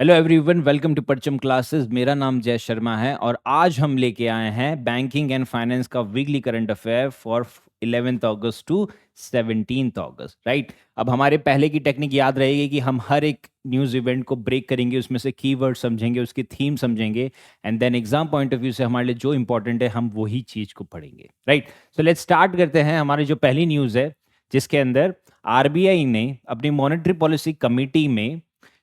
Hello everyone, welcome to परचम classes. मेरा नाम जय शर्मा है और आज हम लेके आए हैं बैंकिंग एंड फाइनेंस का weekly current affair for 11th August to 17th August. Right. अब हमारे पहले की टेक्निक याद रहेगी कि हम हर एक न्यूज़ इवेंट को ब्रेक करेंगे, उसमें से कीवर्ड समझेंगे, उसकी थीम समझेंगे and then exam point of view से हमारे लिए जो इंपॉर्टेंट है हम वही चीज़ को पढ़ेंगे। राइट। सो लेट्स स्टार्ट करते हैं। हमारी जो पहली न्यूज़ है जिसके अंदर आरबीआई ने अपनी मॉनेटरी पॉलिसी कमेटी में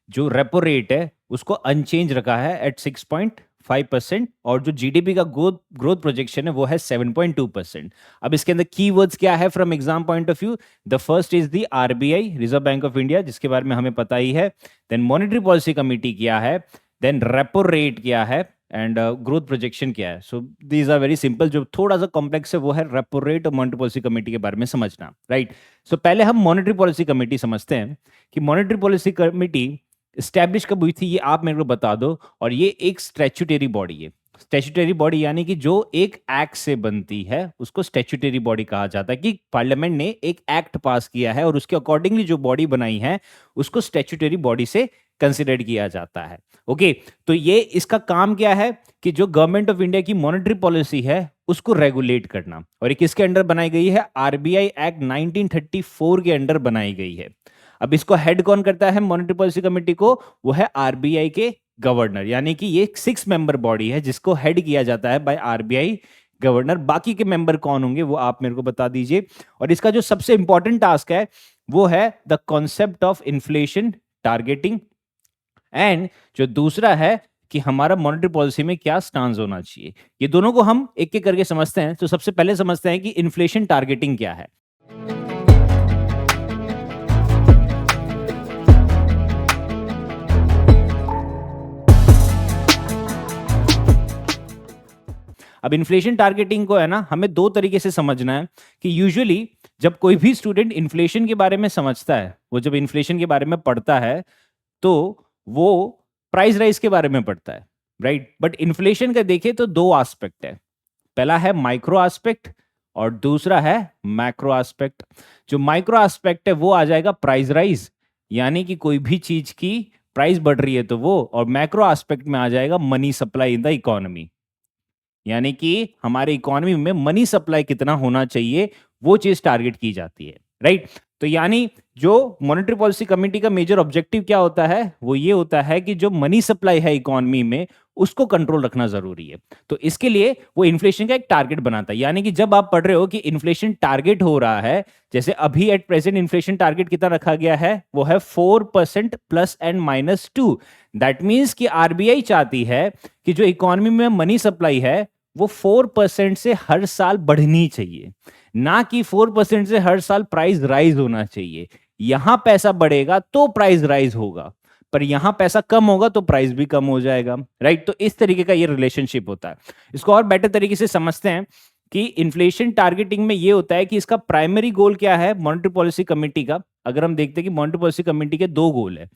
जो रेपो रेट है उसको अनचेंज रखा है एट 6.5% और जो जीडीपी का ग्रोथ प्रोजेक्शन है वो है 7.2%। अब इसके अंदर कीवर्ड्स क्या है from exam point of view? The first is the RBI, reserve bank of India, जिसके बारे में हमें पता ही है। देन मॉनेटरी पॉलिसी कमेटी क्या है, देन रेपो रेट क्या है एंड ग्रोथ प्रोजेक्शन क्या है। So these are very simple. जो थोड़ा सा कॉम्प्लेक्स है वो है रेपो रेट और मॉनेटरी पॉलिसी कमेटी के बारे में समझना। राइट। सो पहले हम मॉनेटरी पॉलिसी कमेटी समझते हैं कि मॉनेटरी पॉलिसी कमेटी स्टैब्लिश कब हुई थी, ये आप मेरे को बता दो। और ये एक स्टैट्यूटरी बॉडी है। स्टैट्यूटरी बॉडी यानी कि जो एक एक्ट से बनती है उसको स्टैट्यूटरी बॉडी कहा जाता है, कि पार्लियामेंट ने एक एक्ट पास किया है और उसके अकॉर्डिंगली जो बॉडी बनाई है उसको स्टैट्यूटरी बॉडी से कंसिडर किया जाता है। ओके। तो ये इसका काम क्या है कि जो गवर्नमेंट ऑफ इंडिया की मॉनेटरी पॉलिसी है उसको रेगुलेट करना। और ये किसके अंडर बनाई गई है? आरबीआई एक्ट 1934 के अंडर बनाई गई है। अब इसको हेड कौन करता है मॉनेटरी पॉलिसी कमेटी को? वो है आरबीआई के गवर्नर, यानी कि ये 6 मेंबर बॉडी है जिसको हेड किया जाता है बाय आरबीआई गवर्नर। बाकी के मेंबर कौन होंगे वो आप मेरे को बता दीजिए। और इसका जो सबसे इंपॉर्टेंट टास्क है वो है the concept of inflation targeting and जो दूसरा है कि हमारा मॉनेटरी पॉलिसी में क्या स्टांस होना चाहिए। ये दोनों को हम एक एक करके समझते हैं। तो सबसे पहले समझते हैं कि इन्फ्लेशन टारगेटिंग क्या है। अब इन्फ्लेशन टारगेटिंग को है ना हमें दो तरीके से समझना है कि यूजुअली जब कोई भी स्टूडेंट इन्फ्लेशन के बारे में समझता है, वो जब इन्फ्लेशन के बारे में पढ़ता है तो वो प्राइस राइज के बारे में पढ़ता है। राइट। बट इन्फ्लेशन का देखें तो दो एस्पेक्ट है। पहला है माइक्रो एस्पेक्ट और दूसरा है मैक्रो एस्पेक्ट। जो माइक्रो एस्पेक्ट है वो आ जाएगा प्राइस राइज, यानी कि कोई भी चीज की प्राइस बढ़ रही है तो वो, और मैक्रो एस्पेक्ट में आ जाएगा money supply in the economy, यानी कि हमारे इकोनॉमी में मनी सप्लाई कितना होना चाहिए वो चीज टारगेट की जाती है। राइट। तो यानी जो मॉनेटरी पॉलिसी कमेटी का मेजर ऑब्जेक्टिव क्या होता है वो ये होता है कि जो मनी सप्लाई है इकोनॉमी में उसको कंट्रोल रखना जरूरी है। तो इसके लिए वो इन्फ्लेशन का एक टारगेट बनाता है, यानी कि जब आप पढ़ रहे हो कि इन्फ्लेशन टारगेट हो रहा है, जैसे अभी एट प्रेजेंट इन्फ्लेशन टारगेट कितना रखा गया है वो है 4% ±2। दैट मीन्स कि आरबीआई चाहती है कि जो इकोनॉमी में मनी सप्लाई है वो 4% से हर साल बढ़नी चाहिए, ना कि 4% से हर साल प्राइस राइज होना चाहिए। यहां पैसा बढ़ेगा तो प्राइस राइज होगा, पर यहां पैसा कम होगा तो प्राइस भी कम हो जाएगा। राइट। तो इस तरीके का ये रिलेशनशिप होता है। इसको और बेटर तरीके से समझते हैं कि इन्फ्लेशन टारगेटिंग में ये होता है कि इसका प्राइमरी गोल क्या है मॉनेटरी पॉलिसी कमेटी का। अगर हम देखते हैं कि मॉनेटरी पॉलिसी कमेटी के दो गोल है,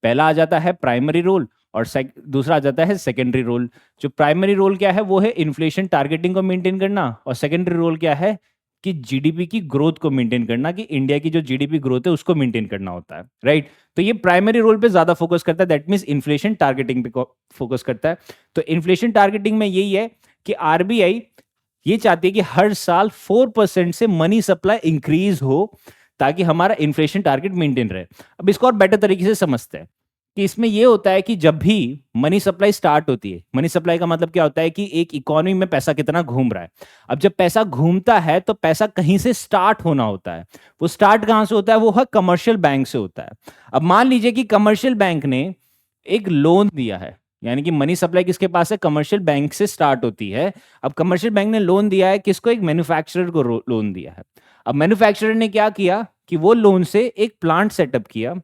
पहला आ जाता है प्राइमरी रोल और दूसरा आ जाता है सेकेंडरी रोल। जो प्राइमरी रोल क्या है वो है इन्फ्लेशन टारगेटिंग को मेंटेन करना, और सेकेंडरी रोल क्या है कि जीडीपी की ग्रोथ को मेंटेन करना, कि इंडिया की जो जीडीपी ग्रोथ है उसको मेंटेन करना होता है। राइट। तो ये प्राइमरी रोल पे ज्यादा फोकस करता है, दैट मींस इन्फ्लेशन टारगेटिंग पे फोकस करता है। तो इन्फ्लेशन टारगेटिंग में यही है कि आरबीआई ये चाहती है कि हर साल 4% से मनी सप्लाई इंक्रीज हो ताकि हमारा इन्फ्लेशन टारगेट मेंटेन रहे। अब इसको और बेटर तरीके से समझते हैं कि इसमें यह होता है कि जब भी मनी सप्लाई स्टार्ट होती है, मनी सप्लाई का मतलब क्या होता है कि एक इकोनॉमी में पैसा कितना घूम रहा है। अब जब पैसा घूमता है तो पैसा कहीं से स्टार्ट होना होता है। वो स्टार्ट कहां से होता है? वो है कमर्शियल बैंक से होता है। अब मान लीजिए कि कमर्शियल बैंक ने एक लोन दिया है, यानी कि मनी सप्लाई किसके पास है? कमर्शियल बैंक से स्टार्ट होती है। अब कमर्शियल बैंक ने लोन दिया है किसको? एक मैन्युफैक्चरर को लोन दिया है। अब मैन्युफैक्चरर ने क्या किया कि वो लोन से एक प्लांट सेटअप किया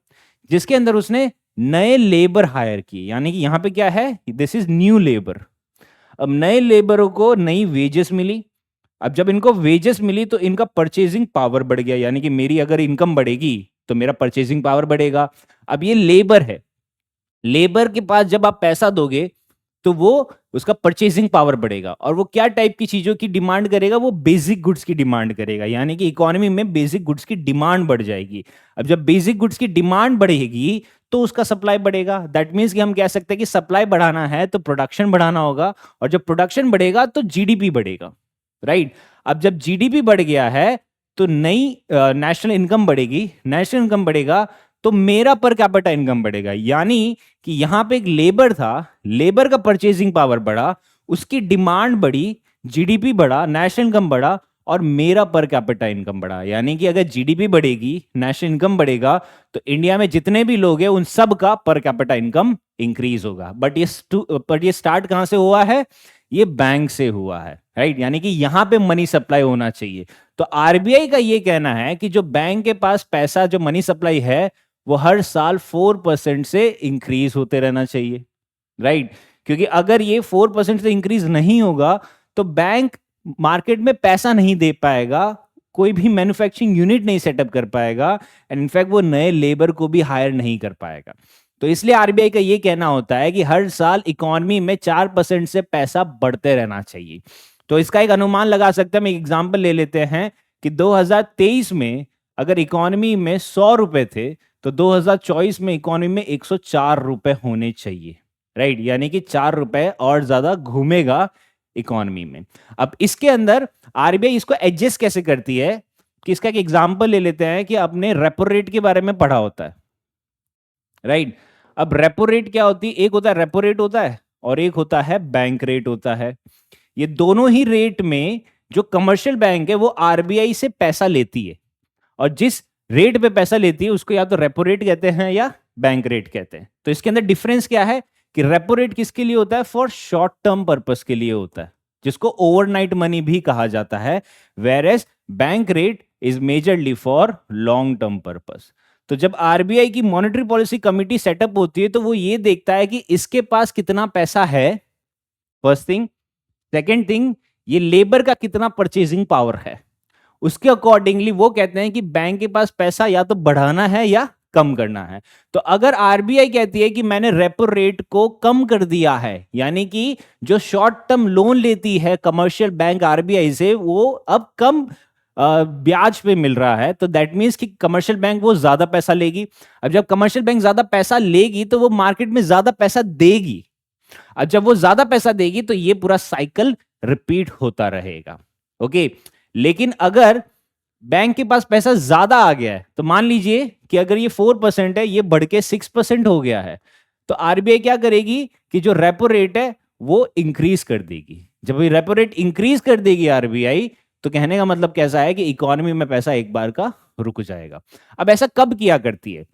जिसके अंदर उसने नए लेबर हायर किए, यानी कि यहां पे क्या है? This is new labour. अब नए लेबरों को नई वेजेस मिली। अब जब इनको वेजेस मिली तो इनका परचेजिंग पावर बढ़ गया, यानी कि मेरी अगर इनकम बढ़ेगी तो मेरा परचेजिंग पावर बढ़ेगा। अब ये लेबर है, लेबर के पास जब आप पैसा दोगे तो वो उसका परचेजिंग पावर बढ़ेगा। और वो क्या टाइप की चीजों की डिमांड करेगा? वो बेसिक गुड्स की डिमांड करेगा, यानी कि इकोनॉमी में बेसिक गुड्स की डिमांड बढ़ जाएगी। अब जब बेसिक गुड्स की डिमांड बढ़ेगी तो उसका सप्लाई बढ़ेगा। दैट मीन्स कि हम कह सकते हैं कि सप्लाई बढ़ाना है तो प्रोडक्शन बढ़ाना होगा, और जब प्रोडक्शन बढ़ेगा तो जीडीपी बढ़ेगा, राइट। अब जब जीडीपी बढ़ गया है तो नई नेशनल इनकम बढ़ेगी, नेशनल इनकम बढ़ेगा तो मेरा पर कैपिटा इनकम बढ़ेगा। यानी कि यहां पे एक लेबर था, लेबर का परचेजिंग पावर बढ़ा, उसकी डिमांड बढ़ी, जीडीपी बढ़ा, नेशनल इनकम बढ़ा, और मेरा पर कैपिटा इनकम बढ़ा। यानी कि अगर जीडीपी बढ़ेगी, नेशनल इनकम बढ़ेगा, तो इंडिया में जितने भी लोग हैं उन सब का पर कैपिटा इनकम इंक्रीज होगा। बट ये स्टार्ट कहां से हुआ है? ये बैंक से हुआ है, राइट। यानी कि यहां पे मनी सप्लाई होना चाहिए। तो आरबीआई का ये कहना है कि जो बैंक के पास पैसा, जो मनी सप्लाई है, वो हर साल 4% से इंक्रीज होते रहना चाहिए, राइट। क्योंकि अगर ये 4% से इंक्रीज नहीं होगा तो बैंक मार्केट में पैसा नहीं दे पाएगा, कोई भी मैन्युफैक्चरिंग यूनिट नहीं सेटअप कर पाएगा, एंड इनफैक्ट वो नए लेबर को भी हायर नहीं कर पाएगा। तो इसलिए आरबीआई का ये कहना होता है कि हर साल इकोनॉमी में 4% से पैसा बढ़ते रहना चाहिए। तो इसका एक अनुमान लगा सकते हैं, हम एक एग्जांपल ले लेते हैं कि 2023 में अगर इकोनॉमी में 100 रुपए थे तो 2024 में इकोनॉमी में 104 रुपए होने चाहिए, राइट। यानी कि 4 रुपए और ज्यादा घूमेगा इकोनॉमी में। अब इसके अंदर आरबीआई इसको एडजस्ट कैसे करती है कि इसका एक एग्जांपल ले लेते हैं कि आपने रेपो रेट के बारे में पढ़ा होता है, राइट। अब रेपो रेट क्या होती है? एक होता है रेपो रेट होता है और एक होता है बैंक रेट होता है। ये दोनों ही रेट में जो कमर्शियल बैंक है वो आरबीआई से पैसा लेती है, और जिस रेट पे पैसा लेती है उसको या तो रेपो रेट कहते हैं या बैंक रेट कहते हैं। तो इसके अंदर डिफरेंस क्या है कि रेपो रेट किसके लिए होता है? फॉर शॉर्ट टर्म पर्पस के लिए होता है, जिसको ओवरनाइट मनी भी कहा जाता है, whereas bank rate is majorly for long term purpose. तो जब आरबीआई की मॉनेटरी पॉलिसी कमिटी सेटअप होती है तो वो ये देखता है कि इसके पास कितना पैसा है, फर्स्ट थिंग। सेकेंड थिंग, ये लेबर का कितना परचेजिंग पावर है, उसके अकॉर्डिंगली वो कहते हैं कि बैंक के पास पैसा या तो बढ़ाना है या कम करना है। तो अगर आरबीआई कहती है कि मैंने रेपो रेट को कम कर दिया है, यानी कि जो शॉर्ट टर्म लोन लेती है कमर्शियल बैंक आरबीआई से वो अब कम ब्याज पे मिल रहा है, तो दैट मीन्स कि कमर्शियल बैंक वो ज्यादा पैसा लेगी। अब जब कमर्शियल बैंक ज्यादा पैसा लेगी तो वो मार्केट में ज्यादा पैसा देगी, और जब वो ज्यादा पैसा देगी तो ये पूरा साइकिल रिपीट होता रहेगा, ओके। लेकिन अगर बैंक के पास पैसा ज्यादा आ गया है, तो मान लीजिए कि अगर ये 4% है, ये बढ़ के 6% हो गया है, तो आरबीआई क्या करेगी कि जो रेपो रेट है वो इंक्रीज कर देगी। जब ये रेपो रेट इंक्रीज कर देगी आरबीआई, तो कहने का मतलब कैसा है कि इकोनॉमी में पैसा एक बार का रुक जाएगा। अब ऐसा कब किया करती है?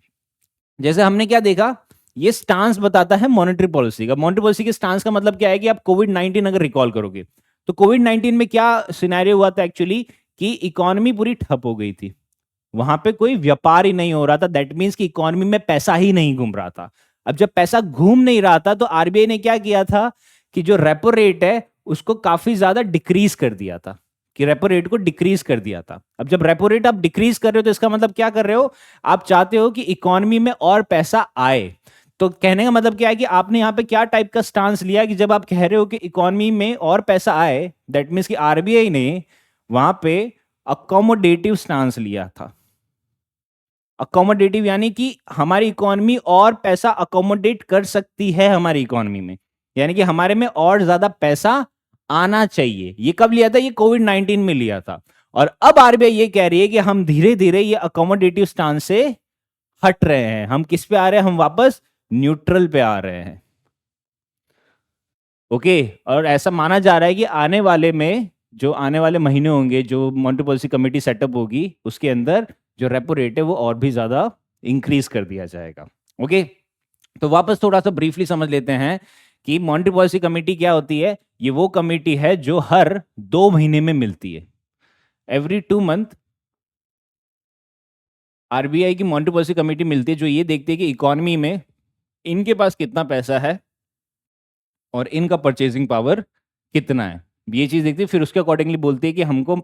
जैसे हमने क्या देखा, ये स्टांस बताता है मॉनेटरी पॉलिसी का। मॉनेटरी पॉलिसी के स्टांस का मतलब क्या है कि आप कोविड-19 अगर रिकॉल करोगे तो कोविड-19 में क्या सिनेरियो हुआ था एक्चुअली, कि इकोनॉमी पूरी ठप हो गई थी, वहां पे कोई व्यापार ही नहीं हो रहा था। दैट मीन्स कि इकोनॉमी में पैसा ही नहीं घूम रहा था। अब जब पैसा घूम नहीं रहा था तो आरबीआई ने क्या किया था कि जो रेपो रेट है उसको काफी ज्यादा डिक्रीज कर दिया था, कि रेपो रेट को डिक्रीज कर दिया था। अब जब रेपो रेट आप डिक्रीज कर रहे हो तो इसका मतलब क्या कर रहे हो? आप चाहते हो कि इकोनॉमी में और पैसा आए। तो कहने का मतलब क्या है कि आपने यहाँ पे क्या टाइप का स्टांस लिया कि जब आप कह रहे हो कि इकोनॉमी में और पैसा आए, दैट मीन्स कि आरबीआई ने वहां पे अकोमोडेटिव स्टांस लिया था। अकोमोडेटिव यानी कि हमारी इकोनॉमी और पैसा अकोमोडेट कर सकती है हमारी इकोनॉमी में, यानी कि हमारे में और ज्यादा पैसा आना चाहिए। ये कब लिया था? ये कोविड-19 में लिया था। और अब आरबीआई ये कह रही है कि हम धीरे धीरे ये अकोमोडेटिव स्टांस से हट रहे हैं। हम किस पे आ रहे हैं? हम वापस न्यूट्रल पे आ रहे हैं, ओके। और ऐसा माना जा रहा है कि आने वाले में, जो आने वाले महीने होंगे, जो मॉनेटरी पॉलिसी कमेटी सेटअप होगी, उसके अंदर जो रेपो रेट है वो और भी ज्यादा इंक्रीज कर दिया जाएगा, ओके। तो वापस थोड़ा सा ब्रीफली समझ लेते हैं कि मॉनेटरी पॉलिसी कमेटी क्या होती है। ये वो कमेटी है जो हर 2 महीने में मिलती है, एवरी 2 मंथ आरबीआई की मॉनेटरी पॉलिसी कमेटी मिलती है, जो ये देखती है कि इकोनॉमी में इनके पास कितना पैसा है और इनका परचेजिंग पावर कितना है। ये चीज देखती है, फिर उसके अकॉर्डिंगली बोलती है कि हमको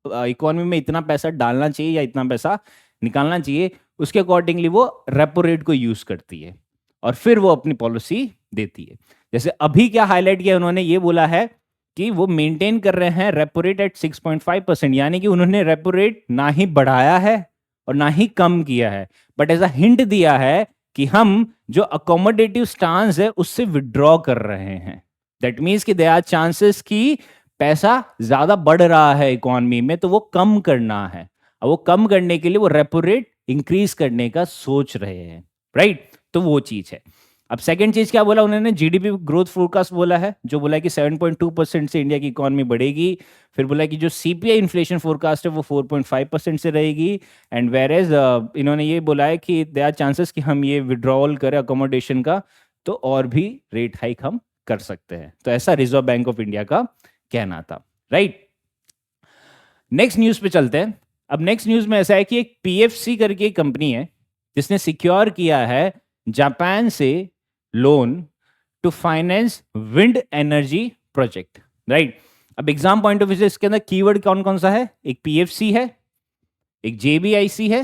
इकोनॉमी में इतना पैसा डालना चाहिए या इतना पैसा निकालना चाहिए। उसके अकॉर्डिंगली वो रेपो रेट को यूज करती है और फिर वो अपनी पॉलिसी देती है। जैसे अभी क्या हाईलाइट किया उन्होंने, ये बोला है कि वो मेंटेन कर रहे हैं रेपो रेट एट 6.5%, यानी कि उन्होंने रेपो रेट ना ही बढ़ाया है और ना ही कम किया है, बट ऐसा हिंट दिया है कि हम जो अकोमोडेटिव स्टांस है उससे विड्रॉ कर रहे हैं। दैट मीन्स कि देयर आर चांसेस कि पैसा ज्यादा बढ़ रहा है इकोनॉमी में, तो वो कम करना है। अब वो कम करने के लिए वो रेपो रेट इंक्रीज करने का सोच रहे हैं, राइट? तो वो चीज है। अब सेकंड चीज क्या बोला उन्होंने, जीडीपी ग्रोथ फोरकास्ट बोला है, जो बोला है कि 7.2% से इंडिया की इकोनॉमी बढ़ेगी। फिर बोला है कि जो सीपीआई इन्फ्लेशन फोरकास्ट है वो 4.5% से रहेगी। एंड वेर एज इन्होंने ये बोला है कि देयर आर चांसेस कि हम ये विड्रॉवल करें अकोमोडेशन का, तो और भी रेट हाइक हम कर सकते हैं। तो ऐसा रिजर्व बैंक ऑफ इंडिया का कहना था, राइट? नेक्स्ट न्यूज पे चलते हैं। अब नेक्स्ट न्यूज में ऐसा है कि एक पीएफसी करके एक कंपनी है जिसने सिक्योर किया है जापान से loan to finance wind energy project, right? अब एग्जाम पॉइंट ऑफ व्यू से इसके अंदर कीवर्ड कौन कौन सा है, एक पीएफसी है, एक जेबीआईसी है,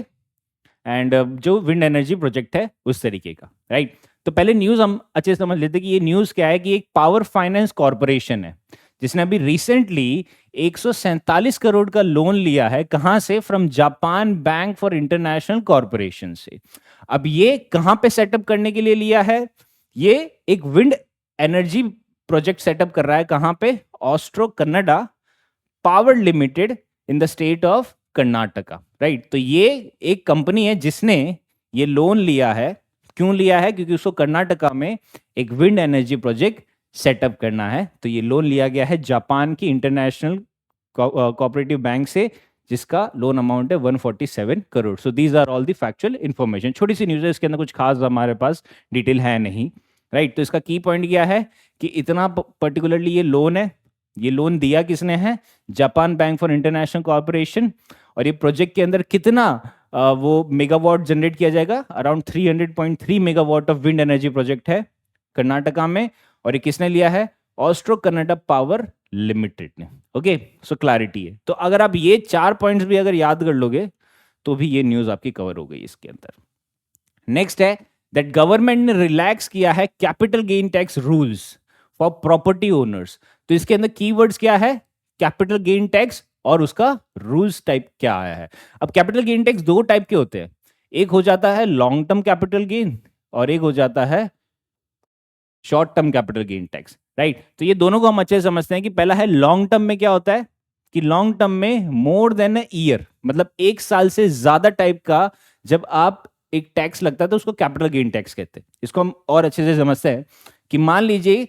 एंड जो विंड एनर्जी प्रोजेक्ट है उस तरीके का, राइट? तो पहले न्यूज हम अच्छे से समझ लेते कि ये न्यूज क्या है। कि एक पावर फाइनेंस कॉर्पोरेशन है जिसने अभी रिसेंटली 147 करोड़ का लोन लिया है। कहां से? From Japan bank for international corporation से। अब ये कहां पे सेटअप करने के लिए लिया है? ये एक विंड एनर्जी प्रोजेक्ट सेटअप कर रहा है। कहां पे? Austro Kannada power limited in the state of Karnataka, right? तो ये एक कंपनी है जिसने ये लोन लिया है। क्यों लिया है? क्योंकि उसको कर्नाटका में एक विंड एनर्जी प्रोजेक्ट सेटअप करना है। तो ये लोन लिया गया है जापान की इंटरनेशनल कोऑपरेटिव बैंक से, जिसका लोन अमाउंट है 147 crore. So these are all the factual information. छोटी सी न्यूज है, इसके अंदर कुछ खास हमारे पास डिटेल है नहीं, राइट? तो इसका की पॉइंट क्या है कि इतना पर्टिकुलरली ये लोन है, ये लोन दिया किसने है? Japan bank for international corporation. और ये प्रोजेक्ट के अंदर कितना वो मेगावाट जनरेट किया जाएगा? Around 300.3 megawatt of wind energy project है कर्नाटका में। और ये किसने लिया है? ऑस्ट्रो कन्नडा पावर लिमिटेड ने। ओके, सो क्लैरिटी है। तो अगर आप ये 4 पॉइंट्स भी अगर याद कर लोगे तो भी ये न्यूज आपकी कवर हो गई इसके अंदर। नेक्स्ट है दैट गवर्नमेंट ने रिलैक्स किया है capital gain tax rules for property owners. तो इसके अंदर कीवर्ड्स क्या है? कैपिटल गेन टैक्स और उसका रूल्स टाइप क्या आया है। अब कैपिटल गेन टैक्स दो टाइप के होते हैं, एक हो जाता है लॉन्ग टर्म कैपिटल गेन और एक हो जाता है short term capital gain tax, right? तो ये दोनों को हम अच्छे से समझते हैं कि पहला है लॉन्ग टर्म में क्या होता है कि लॉन्ग टर्म में मोर देन अ ईयर, मतलब एक साल से ज्यादा टाइप का जब आप एक टैक्स लगता है तो उसको कैपिटल गेन टैक्स कहते हैं। इसको हम और अच्छे से समझते हैं कि मान लीजिए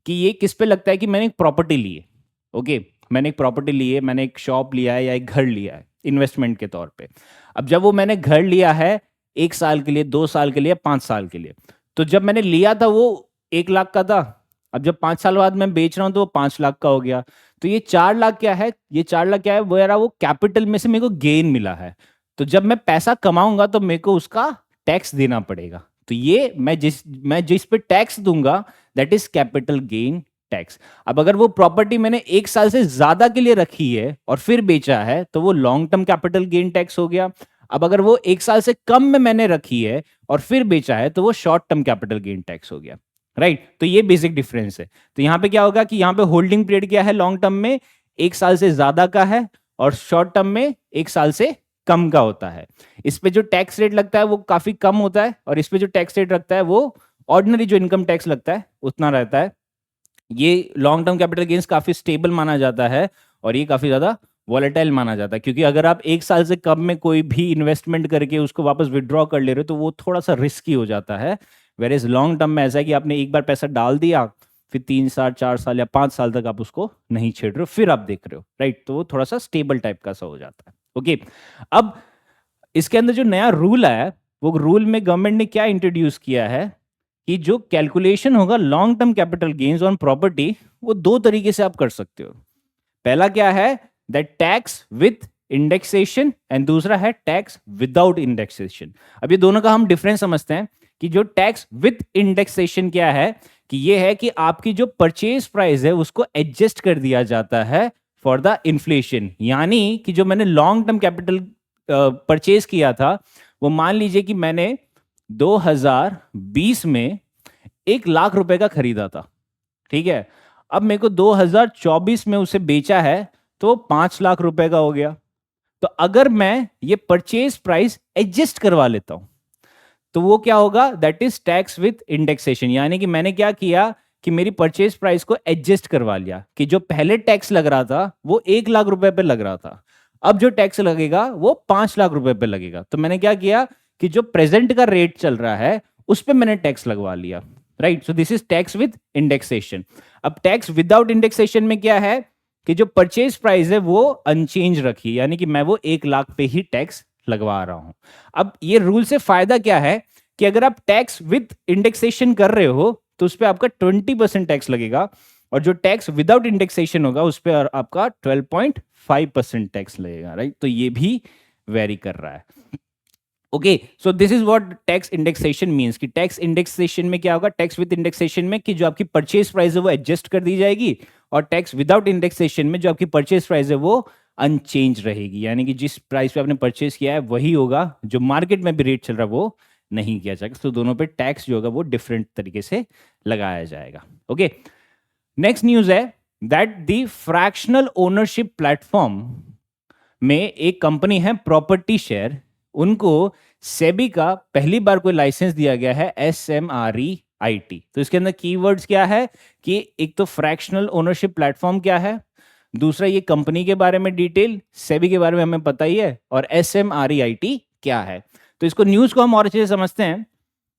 कि ये किस पे लगता है कि मैंने एक प्रॉपर्टी ली है, ओके, मैंने एक प्रॉपर्टी ली है, मैंने एक शॉप लिया है या एक घर लिया है इन्वेस्टमेंट के तौर पे। अब जब वो मैंने घर लिया है 1 साल के लिए, 2 साल के लिए, 5 साल के लिए, तो जब मैंने लिया था वो 1 लाख का था। अब जब 5 साल बाद मैं बेच रहा हूं तो वो 5 लाख का हो गया। तो ये 4 लाख क्या है? ये 4 लाख क्या है? वो कैपिटल में से मेरे को गेन मिला है। तो जब मैं पैसा कमाऊंगा तो मेरे को उसका टैक्स देना पड़ेगा। तो ये मैं जिस पे टैक्स दूंगा that is capital gain tax. अब अगर वो प्रॉपर्टी मैंने 1 साल से ज्यादा के लिए रखी है और फिर बेचा है तो वो long term capital gain tax हो गया। अब अगर वो 1 साल से कम में मैंने रखी है और फिर बेचा है तो वो short term capital gain tax हो गया, राइट? तो ये बेसिक डिफरेंस है। तो यहां पे क्या होगा कि यहां पे होल्डिंग पीरियड क्या है? लॉन्ग टर्म में 1 साल से ज्यादा का है और शॉर्ट टर्म में 1 साल से कम का होता है। इस पे जो टैक्स रेट लगता है वो काफी कम होता है और इस पे जो टैक्स रेट लगता है वो ऑर्डिनरी जो इनकम टैक्स लगता है उतना रहता है। ये लॉन्ग टर्म कैपिटल गेन्स काफी स्टेबल माना जाता है और ये काफी ज्यादा वॉलेटाइल माना जाता है, क्योंकि अगर आप 1 साल से कम में कोई भी इन्वेस्टमेंट करके उसको वापस विड्रॉ कर ले रहे हो तो वो थोड़ा सा रिस्की हो जाता है। वेर इज लॉन्ग टर्म में ऐसा है कि आपने एक बार पैसा डाल दिया, फिर 3 साल, 4 साल या 5 साल तक आप उसको नहीं छेड़ रहे हो, फिर आप देख रहे हो, राइट? तो वो थोड़ा सा स्टेबल टाइप का सा हो जाता है। ओके, अब इसके अंदर जो नया रूल है वो रूल में गवर्नमेंट ने क्या इंट्रोड्यूस किया है कि जो कैलकुलेशन होगा long term capital gains on property वो 2 तरीके से आप कर सकते हो। पहला क्या है? That tax with indexation and दूसरा है टैक्स विदाउट इंडेक्सेशन। अब ये दोनों का हम डिफरेंस समझते हैं कि जो टैक्स विथ इंडेक्सेशन क्या है कि ये है कि आपकी जो परचेज प्राइस है उसको एडजस्ट कर दिया जाता है फॉर द इन्फ्लेशन। यानी कि जो मैंने लॉन्ग टर्म कैपिटल परचेज किया था वो मान लीजिए कि मैंने 2020 में 1 लाख रुपए का खरीदा था, ठीक है। अब मेरे को 2024 में उसे बेचा है तो 5 लाख रुपए का हो गया। तो अगर मैं ये परचेज प्राइस एडजस्ट करवा लेता हूं तो वो क्या होगा, that is tax with indexation. यानी कि मैंने क्या किया कि मेरी परचेज प्राइस को एडजस्ट करवा लिया कि जो पहले टैक्स लग रहा था वो 1 लाख रुपए पे लग रहा था, अब जो टैक्स लगेगा वो 5 लाख रुपए पे लगेगा। तो मैंने क्या किया कि जो प्रेजेंट का रेट चल रहा है उस पर मैंने टैक्स लगवा लिया, right. So this is tax with indexation. अब टैक्स विदाउट इंडेक्सेशन में क्या है कि जो परचेज प्राइस है वो अनचेंज रखी, यानी कि मैं वो 1 लाख पे ही टैक्स लगवा रहा हूं। अब ये रूल से फायदा क्या है कि अगर आप टैक्स विद इंडेक्सेशन कर रहे हो तो उस पर आपका 20% टैक्स लगेगा, और जो टैक्स विदाउट इंडेक्सेशन होगा उस पर आपका 12.5% टैक्स लगेगा, राइट। तो ये भी वेरी कर रहा है। Okay, so this is what tax indexation means कि टैक्स इंडेक्सेशन में क्या होगा, टैक्स विद इंडेक्सेशन में कि जो आपकी परचेज प्राइस है वो एडजस्ट कर दी जाएगी, और टैक्स विदाउट इंडेक्सेशन में जो आपकी परचेज प्राइस है वो अनचेंज रहेगी, यानी कि जिस प्राइस पे आपने परचेज किया है वही होगा, जो मार्केट में भी रेट चल रहा है वो नहीं किया जाएगा। तो दोनों पे टैक्स जो होगा वो डिफरेंट तरीके से लगाया जाएगा। ओके, नेक्स्ट न्यूज है that the fractional ownership platform में एक कंपनी है प्रॉपर्टी शेयर, उनको सेबी का पहली बार कोई लाइसेंस दिया गया है, SMREIT। तो इसके अंदर कीवर्ड्स क्या है कि एक तो फ्रैक्शनल ओनरशिप प्लेटफॉर्म क्या है, दूसरा ये कंपनी के बारे में डिटेल, सेबी के बारे में हमें पता ही है, और SMREIT क्या है। तो इसको न्यूज को हम और अच्छे से समझते हैं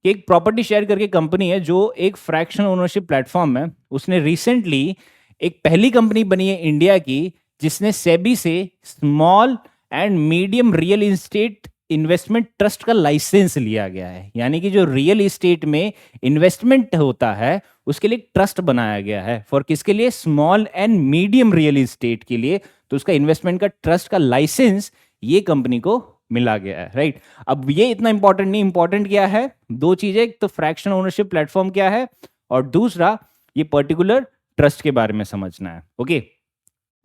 कि एक प्रॉपर्टी शेयर करके कंपनी है जो एक फ्रैक्शनल ओनरशिप प्लेटफॉर्म है, उसने रिसेंटली एक पहली कंपनी बनी है इंडिया की जिसने सेबी से small and medium real estate investment trust का लाइसेंस लिया गया है। यानी कि जो रियल इस्टेट में इन्वेस्टमेंट होता है उसके लिए ट्रस्ट बनाया गया है, फॉर किसके लिए, small and medium real estate के लिए। तो उसका इन्वेस्टमेंट का ट्रस्ट का लाइसेंस ये कंपनी को मिला गया है, राइट। अब ये इतना इंपॉर्टेंट नहीं, इंपॉर्टेंट क्या है, दो चीजें, एक तो फ्रैक्शनल ओनरशिप प्लेटफॉर्म क्या है, और दूसरा ये पर्टिकुलर ट्रस्ट के बारे में समझना है। ओके,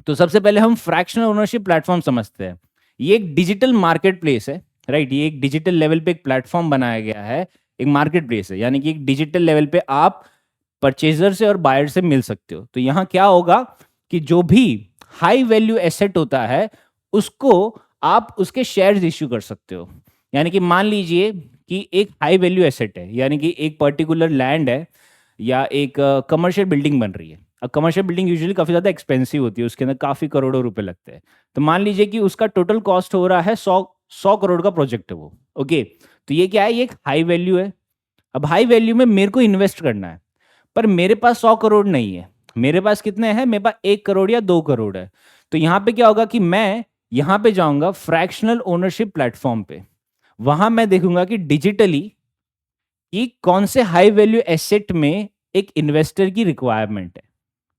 तो सबसे पहले हम फ्रैक्शनल ओनरशिप प्लेटफॉर्म समझते हैं। ये एक डिजिटल मार्केट प्लेस है, राइट। ये एक डिजिटल लेवल पे एक प्लेटफॉर्म बनाया गया है, एक मार्केट प्लेस है, यानी कि एक डिजिटल लेवल पे आप परचेजर से और बायर से मिल सकते हो। तो यहाँ क्या होगा कि जो भी हाई वैल्यू एसेट होता है उसको आप उसके शेयर्स इश्यू कर सकते हो। यानी कि मान लीजिए कि एक हाई वैल्यू एसेट है, यानी कि एक पर्टिकुलर लैंड है या एक कमर्शियल बिल्डिंग बन रही है। अब कमर्शियल बिल्डिंग यूजुअली काफ़ी ज़्यादा एक्सपेंसिव होती है, उसके अंदर काफ़ी करोड़ों रुपए लगते हैं। तो मान लीजिए कि उसका टोटल कॉस्ट हो रहा है 100 करोड़ का प्रोजेक्ट है वो। ओके, तो ये क्या है, ये एक हाई वैल्यू है। अब हाई वैल्यू में मेरे को इन्वेस्ट करना है, पर मेरे पास 100 करोड़ नहीं है। मेरे पास कितने हैं, मेरे पास 1 करोड़ या 2 करोड़ है। तो यहाँ पे क्या होगा कि मैं यहाँ पे जाऊंगा फ्रैक्शनल ओनरशिप प्लेटफॉर्म पे, वहां मैं देखूंगा कि डिजिटली कि कौन से हाई वैल्यू एसेट में एक इन्वेस्टर की रिक्वायरमेंट है।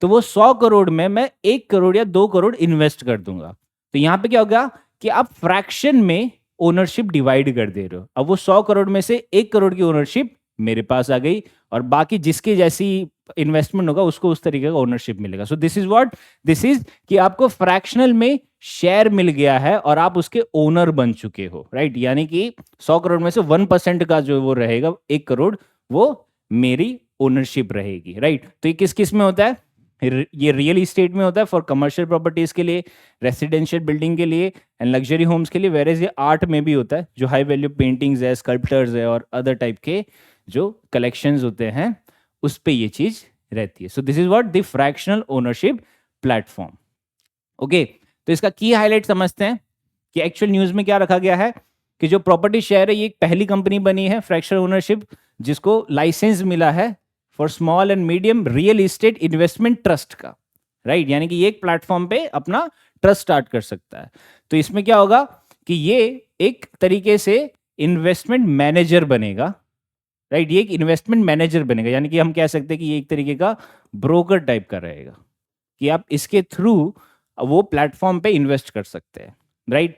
तो वो 100 करोड़ में मैं 1 करोड़ या 2 करोड़ इन्वेस्ट कर दूंगा। तो यहां पे क्या होगा कि आप फ्रैक्शन में ओनरशिप डिवाइड कर दे रहे हो। अब वो 100 करोड़ में से 1 करोड़ की ओनरशिप मेरे पास आ गई, और बाकी जिसके जैसी इन्वेस्टमेंट होगा उसको उस तरीके का ओनरशिप मिलेगा। So this is what this is कि आपको फ्रैक्शनल में शेयर मिल गया है और आप उसके ओनर बन चुके हो, राइट। यानी कि 100 करोड़ में से 1% का जो वो रहेगा 1 करोड़, वो मेरी ओनरशिप रहेगी, राइट। तो ये किस किस में होता है, ये रियल इस्टेट में होता है फॉर कमर्शियल प्रॉपर्टीज के लिए, रेसिडेंशियल बिल्डिंग के लिए एंड लग्जरी होम्स के लिए, वेरेज ये आर्ट में भी होता है, जो हाई वैल्यू पेंटिंग्स है, स्कल्पचर्स है और अदर टाइप के जो कलेक्शंस होते हैं उस पे ये चीज रहती है। So this is what the fractional ownership platform. Okay, तो इसका की हाईलाइट समझते हैं कि एक्चुअल न्यूज में क्या रखा गया है कि जो प्रॉपर्टी शेयर है ये एक पहली कंपनी बनी है फ्रैक्शनल ओनरशिप जिसको लाइसेंस मिला है for small and medium real estate investment trust का, राइट। यानी कि ये एक प्लेटफॉर्म पे अपना ट्रस्ट स्टार्ट कर सकता है। तो इसमें क्या होगा कि ये एक तरीके से इन्वेस्टमेंट मैनेजर बनेगा, राइट। ये एक इन्वेस्टमेंट मैनेजर बनेगा, यानी कि हम कह सकते हैं कि ये एक तरीके का ब्रोकर टाइप का रहेगा कि आप इसके थ्रू वो प्लेटफॉर्म पे इन्वेस्ट कर सकते हैं, राइट।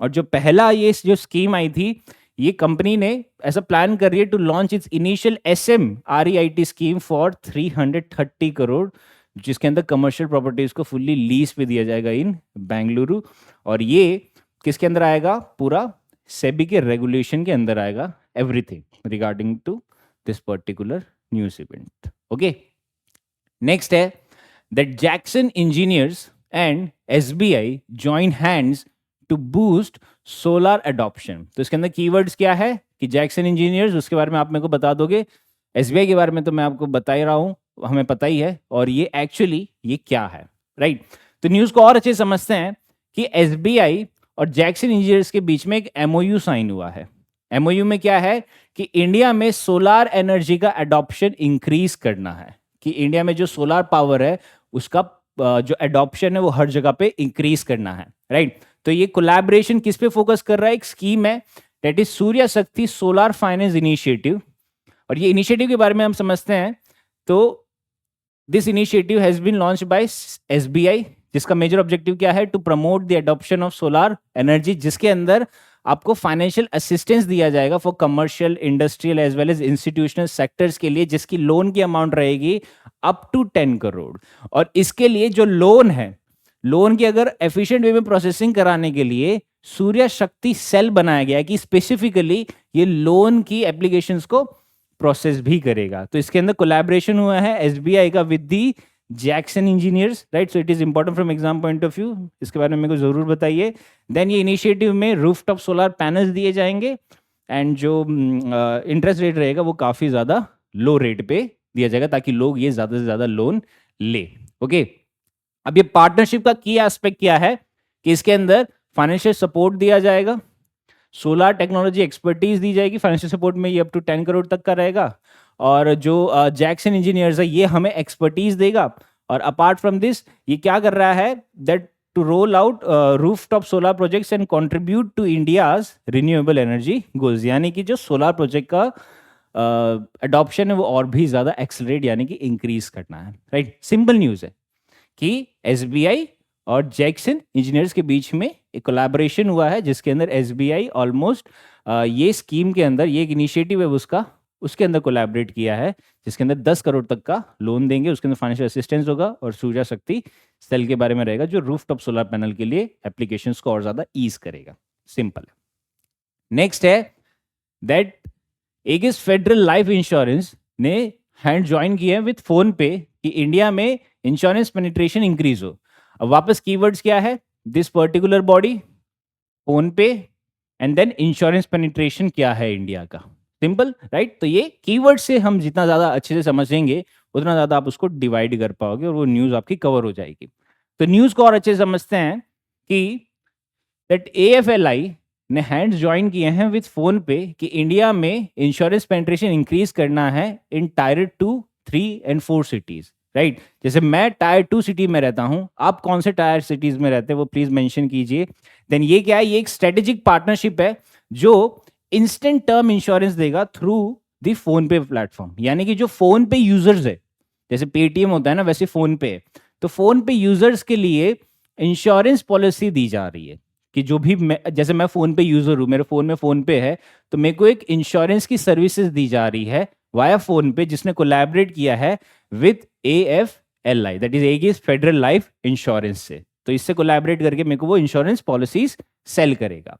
और जो पहला ये जो स्कीम आई थी, ये कंपनी ने ऐसा प्लान कर रही है to launch its initial SMREIT scheme for 330 crore, जिसके अंदर कमर्शियल प्रॉपर्टीज को फुल्ली लीज पे दिया जाएगा इन बेंगलुरु। और ये किसके अंदर आएगा, पूरा सेबी के रेगुलेशन के अंदर आएगा, everything regarding to this particular news event. Okay, next है that Jackson engineers and SBI join hands to boost solar adoption. तो इसके अंदर कीवर्ड्स क्या है कि जैक्सन इंजीनियर्स, उसके बारे में आप मेरे को बता दोगे। एसबीआई के बारे में तो मैं आपको बता ही रहा हूँ, हमें पता ही है। और ये एक्चुअली ये क्या है, राइट? तो न्यूज़ को और अच्छे समझते हैं कि एसबीआई और जैक्सन इंजीनियर्स के बीच में एक एमओयू साइन हुआ है। एमओयू में क्या है कि इंडिया में सोलार एनर्जी का अडॉप्शन इंक्रीज करना है, कि इंडिया में जो सोलार पावर है उसका जो एडॉप्शन है वो हर जगह पे इंक्रीज करना है, राइट? तो ये कोलैबोरेशन किस पे फोकस कर रहा है? एक स्कीम है दैट इज सूर्य शक्ति सोलार फाइनेंस इनिशिएटिव। और ये इनिशिएटिव के बारे में हम समझते हैं तो this initiative has been launch by SBI, जिसका मेजर ऑब्जेक्टिव क्या है? To promote the adoption of solar energy, जिसके अंदर आपको फाइनेंशियल असिस्टेंस दिया जाएगा for commercial, industrial as well as institutional sectors के लिए, जिसकी लोन की अमाउंट रहेगी अप टू 10 करोड़। और इसके लिए जो लोन है, लोन की अगर एफिशिएंट वे में प्रोसेसिंग कराने के लिए सूर्य शक्ति सेल बनाया गया है कि स्पेसिफिकली ये लोन की एप्लीकेशंस को प्रोसेस भी करेगा। तो इसके अंदर कोलैबोरेशन हुआ है एसबीआई का with the Jackson engineers, right? So it is important from exam point of view, इसके बारे में मेरे को जरूर बताइए। देन ये इनिशिएटिव में रूफटॉप सोलर पैनल्स दिए जाएंगे एंड जो इंटरेस्ट रेट रहेगा वो काफ़ी ज़्यादा लो रेट पे दिया जाएगा ताकि लोग ये ज़्यादा से ज़्यादा लोन ले। ओके, अब ये पार्टनरशिप का की एस्पेक्ट क्या है कि इसके अंदर फाइनेंशियल सपोर्ट दिया जाएगा, सोलर टेक्नोलॉजी एक्सपर्टीज दी जाएगी। फाइनेंशियल सपोर्ट में ये अप टू 10 करोड़ तक का रहेगा। और जो जैक्सन इंजीनियर्स है ये हमें एक्सपर्टीज देगा। और अपार्ट फ्रॉम दिस ये क्या कर रहा है that to roll out rooftop solar projects and contribute to India's renewable energy goals, यानी कि जो सोलर प्रोजेक्ट का अडॉप्शन है वो और भी ज़्यादा एक्सलरेट यानी कि इंक्रीज करना है, राइट? सिंपल न्यूज़ है कि एसबीआई और जैक्सन इंजीनियर्स के बीच में एक कोलैबोरेशन हुआ है, जिसके अंदर एसबीआई ऑलमोस्ट ये स्कीम के अंदर, ये एक इनिशिएटिव है उसका, उसके अंदर कोलैबोरेट किया है, जिसके अंदर 10 करोड़ तक का लोन देंगे। उसके अंदर फाइनेंशियल असिस्टेंस होगा और सूर्य शक्ति सेल के बारे में रहेगा जो रूफटॉप सोलर पैनल के लिए एप्लीकेशंस को और ज़्यादा ईज करेगा। सिंपल है। नेक्स्ट है that Agassiz federal life insurance ने हैंड ज्वाइन किए हैं विथ फोन पे कि इंडिया में इंश्योरेंस पेनिट्रेशन इंक्रीज हो। अब वापस कीवर्ड्स क्या है? दिस पर्टिकुलर बॉडी, फोन पे एंड देन इंश्योरेंस पेनिट्रेशन क्या है इंडिया का। Simple, right? तो ये कीवर्ड से हम जितना ज़्यादा अच्छे से समझेंगे उतना ज़्यादा आप उसको डिवाइड कर पाओगे और वो न्यूज़ आपकी कवर हो जाएगी। तो न्यूज़ को और अच्छे से समझते हैं कि दैट एएफएलआई ने हैंड्स ज्वाइन किए हैं विथ फोन पे कि इंडिया में इंश्योरेंस पेनिट्रेशन इंक्रीज करना है इन टायर 2, 3 एंड 4 सिटीज, राइट? जैसे मैं टायर 2 सिटी में रहता हूं, आप कौन से टायर सिटीज में रहते हैं वो प्लीज मेंशन कीजिए। देन ये क्या है? ये एक स्ट्रेटेजिक पार्टनरशिप है जो इंस्टेंट टर्म इंश्योरेंस देगा थ्रू द फोन पे प्लेटफॉर्म, यानी कि जो फोन पे यूजर्स है, जैसे पेटीएम होता है ना वैसे फोन पे, तो फोन पे यूजर्स के लिए इंश्योरेंस पॉलिसी दी जा रही है कि जो भी जैसे मैं फोन पे यूजर हूं, मेरे फोन में फोन पे है, तो मेरे को एक इंश्योरेंस की सर्विसेज दी जा रही है वाया फोन पे, जिसने कोलैबोरेट किया है with AFLI, that is Ageas federal life insurance से। तो इससे कोलैबोरेट करके मेरे को वो इंश्योरेंस पॉलिसीज सेल करेगा।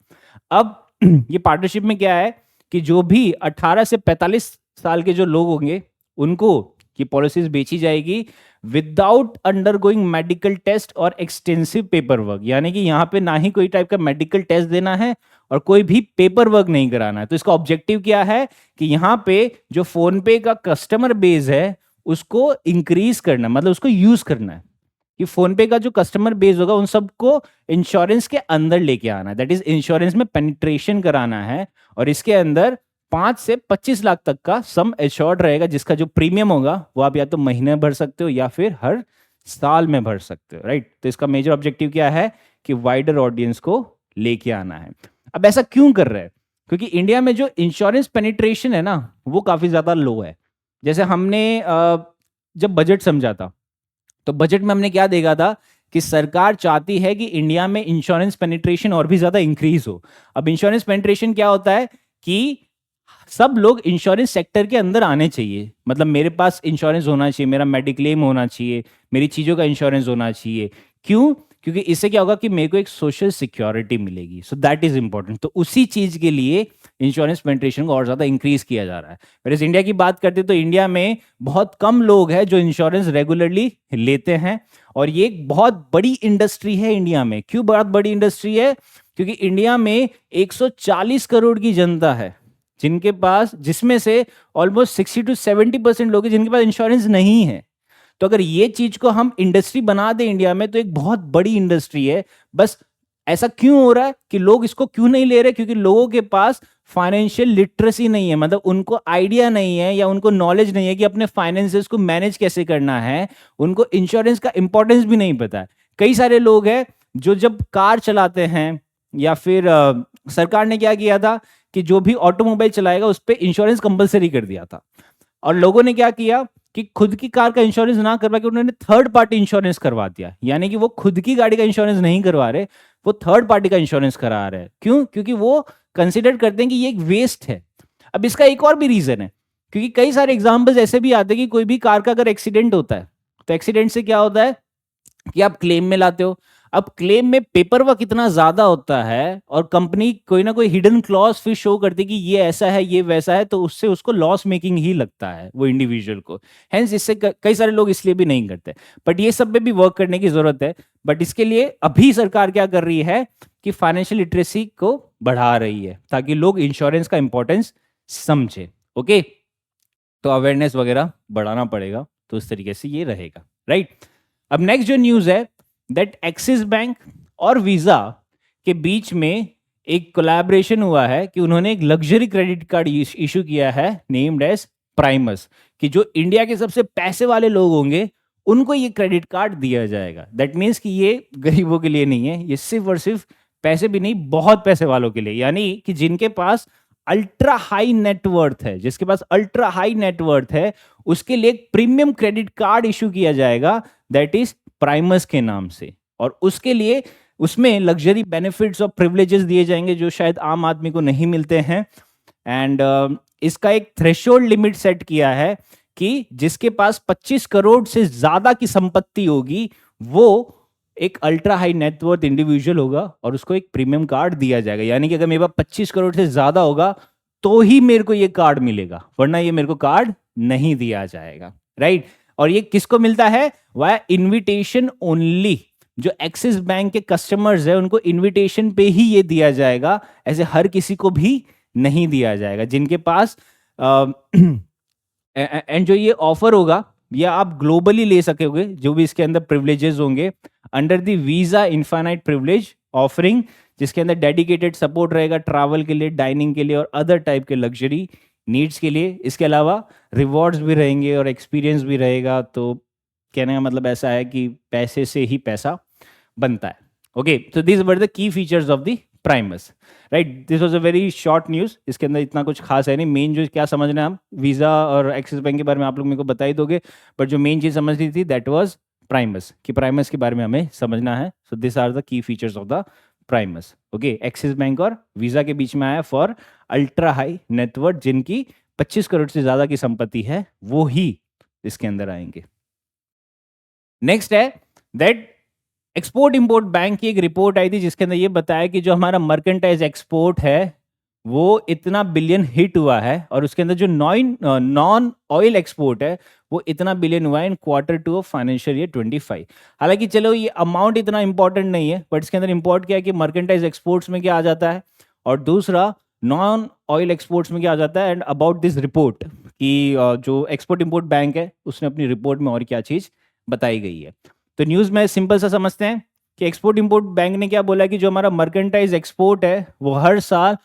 अब ये पार्टनरशिप में क्या है कि जो भी 18 से 45 साल के जो लोग होंगे उनको ये पॉलिसीज बेची जाएगी विदाउट अंडरगोइंग मेडिकल टेस्ट और एक्सटेंसिव पेपर वर्क, यानी कि यहाँ पे ना ही कोई टाइप का मेडिकल टेस्ट देना है और कोई भी पेपर वर्क नहीं कराना है। तो इसका ऑब्जेक्टिव क्या है कि यहाँ पे जो फोन पे का कस्टमर बेस है उसको इंक्रीज करना, मतलब उसको यूज करना है कि फोन पे का जो कस्टमर बेस होगा उन सबको इंश्योरेंस के अंदर लेके आना है, दैट इज इंश्योरेंस में पेनिट्रेशन कराना है। और इसके अंदर 5 से 25 लाख तक का सम एश्योर्ड रहेगा, जिसका जो प्रीमियम होगा वो आप या तो महीने भर सकते हो या फिर हर साल में भर सकते हो, राइट? तो इसका मेजर ऑब्जेक्टिव क्या है कि वाइडर ऑडियंस को लेके आना है। अब ऐसा क्यों कर रहे हैं? क्योंकि इंडिया में जो इंश्योरेंस पेनिट्रेशन है ना वो काफी ज्यादा लो है। जैसे हमने जब बजट समझा था तो बजट में हमने क्या देखा था कि सरकार चाहती है कि इंडिया में इंश्योरेंस पेनिट्रेशन और भी ज्यादा इंक्रीज हो। अब इंश्योरेंस पेनिट्रेशन क्या होता है कि सब लोग इंश्योरेंस सेक्टर के अंदर आने चाहिए, मतलब मेरे पास इंश्योरेंस होना चाहिए, मेरा मेडिक्लेम होना चाहिए, मेरी चीज़ों का इंश्योरेंस होना चाहिए। क्यों? क्योंकि इससे क्या होगा कि मेरे को एक सोशल सिक्योरिटी मिलेगी, सो दैट इज इंपॉर्टेंट। तो उसी चीज के लिए इंश्योरेंस पेनिट्रेशन को और ज्यादा इंक्रीज किया जा रहा है। वैसे इंडिया की बात करते तो इंडिया में बहुत कम लोग हैं जो इंश्योरेंस रेगुलरली लेते हैं, और ये एक बहुत बड़ी इंडस्ट्री है इंडिया में। क्यों बहुत बड़ी इंडस्ट्री है? क्योंकि इंडिया में 140 करोड़ की जनता है जिनके पास, जिसमें से ऑलमोस्ट 60 to 70% लोग हैं जिनके पास इंश्योरेंस नहीं है। तो अगर ये चीज को हम इंडस्ट्री बना दें इंडिया में, तो एक बहुत बड़ी इंडस्ट्री है। बस ऐसा क्यों हो रहा है कि लोग इसको क्यों नहीं ले रहे? क्योंकि लोगों के पास फाइनेंशियल लिटरेसी नहीं है, मतलब उनको आइडिया नहीं है या उनको नॉलेज नहीं है कि अपने फाइनेंसेस को मैनेज कैसे करना है। उनको इंश्योरेंस का इंपॉर्टेंस भी नहीं पता है। कई सारे लोग हैं जो जब कार चलाते हैं, या फिर सरकार ने क्या किया था कि जो भी ऑटोमोबाइल चलाएगा उस पर इंश्योरेंस कंपलसरी कर दिया था, और लोगों ने क्या किया कि खुद की कार का इंश्योरेंस ना करवा के उन्होंने थर्ड पार्टी इंश्योरेंस करवा दिया। यानी कि वो खुद की गाड़ी का इंश्योरेंस नहीं करवा रहे, वो थर्ड पार्टी का इंश्योरेंस करा रहे हैं। क्यों? क्योंकि वो कंसिडर करते हैं कि ये एक वेस्ट है। अब इसका एक और भी रीजन है, क्योंकि कई सारे एग्जाम्पल्स ऐसे भी आते हैं कि कोई भी कार का अगर एक्सीडेंट होता है, तो एक्सीडेंट से क्या होता है कि आप क्लेम में लाते हो। अब क्लेम में पेपर वर्क इतना ज्यादा होता है, और कंपनी कोई ना कोई हिडन क्लॉज फिर शो करती है कि ये ऐसा है ये वैसा है, तो उससे उसको लॉस मेकिंग ही लगता है वो इंडिविजुअल को। हेंस इससे कई सारे लोग इसलिए भी नहीं करते। बट ये सब में भी वर्क करने की जरूरत है। बट इसके लिए अभी सरकार क्या कर रही है कि फाइनेंशियल लिटरेसी को बढ़ा रही है, ताकि लोग इंश्योरेंस का इंपॉर्टेंस समझे। ओके, तो अवेयरनेस वगैरह बढ़ाना पड़ेगा, तो उस तरीके से ये रहेगा, राइट। अब नेक्स्ट जो न्यूज है, दैट एक्सिस बैंक और वीजा के बीच में एक कोलैबोरेशन हुआ है कि उन्होंने एक लग्जरी क्रेडिट कार्ड इशू किया है नेम्ड एज प्राइमस, कि जो इंडिया के सबसे पैसे वाले लोग होंगे उनको ये क्रेडिट कार्ड दिया जाएगा। दैट मीन्स कि ये गरीबों के लिए नहीं है, ये सिर्फ और सिर्फ पैसे भी नहीं, बहुत पैसे वालों के लिए, यानी कि जिनके पास अल्ट्रा हाई नेटवर्थ है, जिसके पास अल्ट्रा हाई नेटवर्थ है, उसके लिए एक प्रीमियम क्रेडिट कार्ड इशू किया जाएगा, दैट इज प्राइमस के नाम से। और उसके लिए उसमें लग्जरी बेनिफिट्स और प्रिविलेजेस दिए जाएंगे जो शायद आम आदमी को नहीं मिलते हैं। एंड इसका एक थ्रेशोल्ड लिमिट सेट किया है कि जिसके पास 25 करोड़ से ज्यादा की संपत्ति होगी वो एक अल्ट्रा हाई नेटवर्थ इंडिविजुअल होगा, और उसको एक प्रीमियम कार्ड दिया जाएगा। यानी कि अगर मेरे पास 25 करोड़ से ज्यादा होगा तो ही मेरे को ये कार्ड मिलेगा, वरना ये मेरे को कार्ड नहीं दिया जाएगा, राइट। और ये किसको मिलता है? Via invitation only. जो एक्सिस बैंक के कस्टमर्स है उनको इनविटेशन पे ही ये दिया जाएगा, ऐसे हर किसी को भी नहीं दिया जाएगा। जिनके पास एंड जो ये ऑफर होगा ये आप ग्लोबली ले सकोगे, जो भी इसके अंदर प्रिविलेजेस होंगे under the visa infinite privilege offering, जिसके अंदर डेडिकेटेड सपोर्ट रहेगा ट्रैवल के लिए, डाइनिंग के लिए और अदर टाइप के लग्जरी नीड्स के लिए। इसके अलावा रिवॉर्ड्स भी रहेंगे और एक्सपीरियंस भी रहेगा। तो कहने का मतलब ऐसा है कि पैसे से ही पैसा बनता है। ओके, तो this were the key features of the Primus, right. This was a very short news, इसके अंदर इतना कुछ खास है नहीं। मेन जो क्या समझना है, हम वीजा और एक्सिस बैंक के बारे में आप लोग मेरे को बता ही दोगे, बट जो मेन चीज समझनी थी दैट वाज प्राइमस, कि प्राइमस के बारे में हमें समझना है। So this are the key features of the Primus. Okay, Axis bank और वीजा के बीच में आया फॉर अल्ट्रा हाई नेटवर्थ, जिनकी 25 करोड़ से ज्यादा की संपत्ति है, वो ही इसके अंदर आएंगे। नेक्स्ट है दैट एक्सपोर्ट इंपोर्ट बैंक की एक रिपोर्ट आई थी जिसके अंदर ये बताया कि जो हमारा मर्केंटाइज एक्सपोर्ट है वो इतना बिलियन हिट हुआ है, और उसके अंदर जो नॉन ऑयल एक्सपोर्ट है वो इतना बिलियन हुआ है इन Q2 ऑफ फाइनेंशियल ईयर 25। हालांकि चलो ये अमाउंट इतना इंपॉर्टेंट नहीं है, बट इसके अंदर इंपॉर्ट क्या है कि मर्केंटाइज एक्सपोर्ट्स में क्या आ जाता है, और दूसरा नॉन ऑयल एक्सपोर्ट्स में क्या आ जाता है। एंड अबाउट दिस रिपोर्ट कि जो एक्सपोर्ट इंपोर्ट बैंक है उसने अपनी रिपोर्ट में और क्या चीज बताई गई है। तो न्यूज में सिंपल सा समझते हैं कि एक्सपोर्ट इंपोर्ट बैंक ने क्या बोला कि जो हमारा मर्केंटाइज एक्सपोर्ट है वो हर साल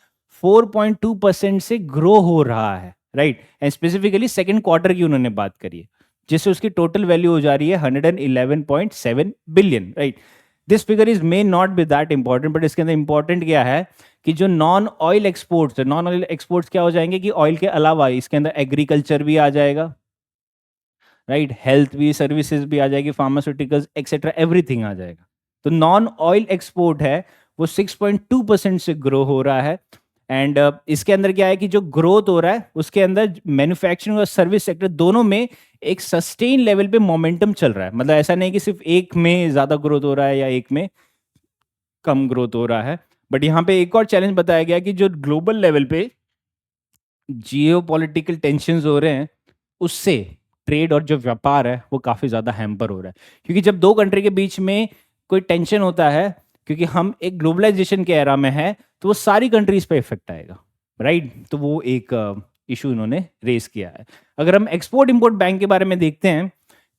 4.2% से ग्रो हो रहा है, right. And specifically second quarter की उन्होंने बात करी है, जिससे उसकी टोटल वैल्यू हो जा रही है 111.7 billion, right. This figure is may not be that important, but इसके अंदर इंपॉर्टेंट क्या है कि जो नॉन ऑयल एक्सपोर्ट्स है, नॉन ऑयल एक्सपोर्ट्स क्या हो जाएंगे कि ऑयल के अलावा इसके अंदर एग्रीकल्चर भी आ जाएगा, राइट, हेल्थ भी, सर्विसेज भी आ जाएगी, फार्मास्यूटिकल्स एक्सेट्रा एवरीथिंग आ जाएगा। तो नॉन ऑयल एक्सपोर्ट है वो 6.2% से ग्रो हो रहा है। एंड इसके अंदर क्या है कि जो ग्रोथ हो रहा है उसके अंदर मैन्युफैक्चरिंग और सर्विस सेक्टर दोनों में एक सस्टेन लेवल पे मोमेंटम चल रहा है। मतलब ऐसा नहीं कि सिर्फ एक में ज्यादा ग्रोथ हो रहा है या एक में कम ग्रोथ हो रहा है। बट यहाँ पे एक और चैलेंज बताया गया कि जो ग्लोबल लेवल पे जियो पॉलिटिकल टेंशन हो रहे हैं उससे ट्रेड और जो व्यापार है वो काफ़ी ज़्यादा हैम्पर हो रहा है। क्योंकि जब दो कंट्री के बीच में कोई टेंशन होता है, क्योंकि हम एक ग्लोबलाइजेशन के एरा में है, तो वो सारी कंट्रीज पे इफेक्ट आएगा, राइट। तो वो एक इशू इन्होंने रेस किया है। अगर हम एक्सपोर्ट इंपोर्ट बैंक के बारे में देखते हैं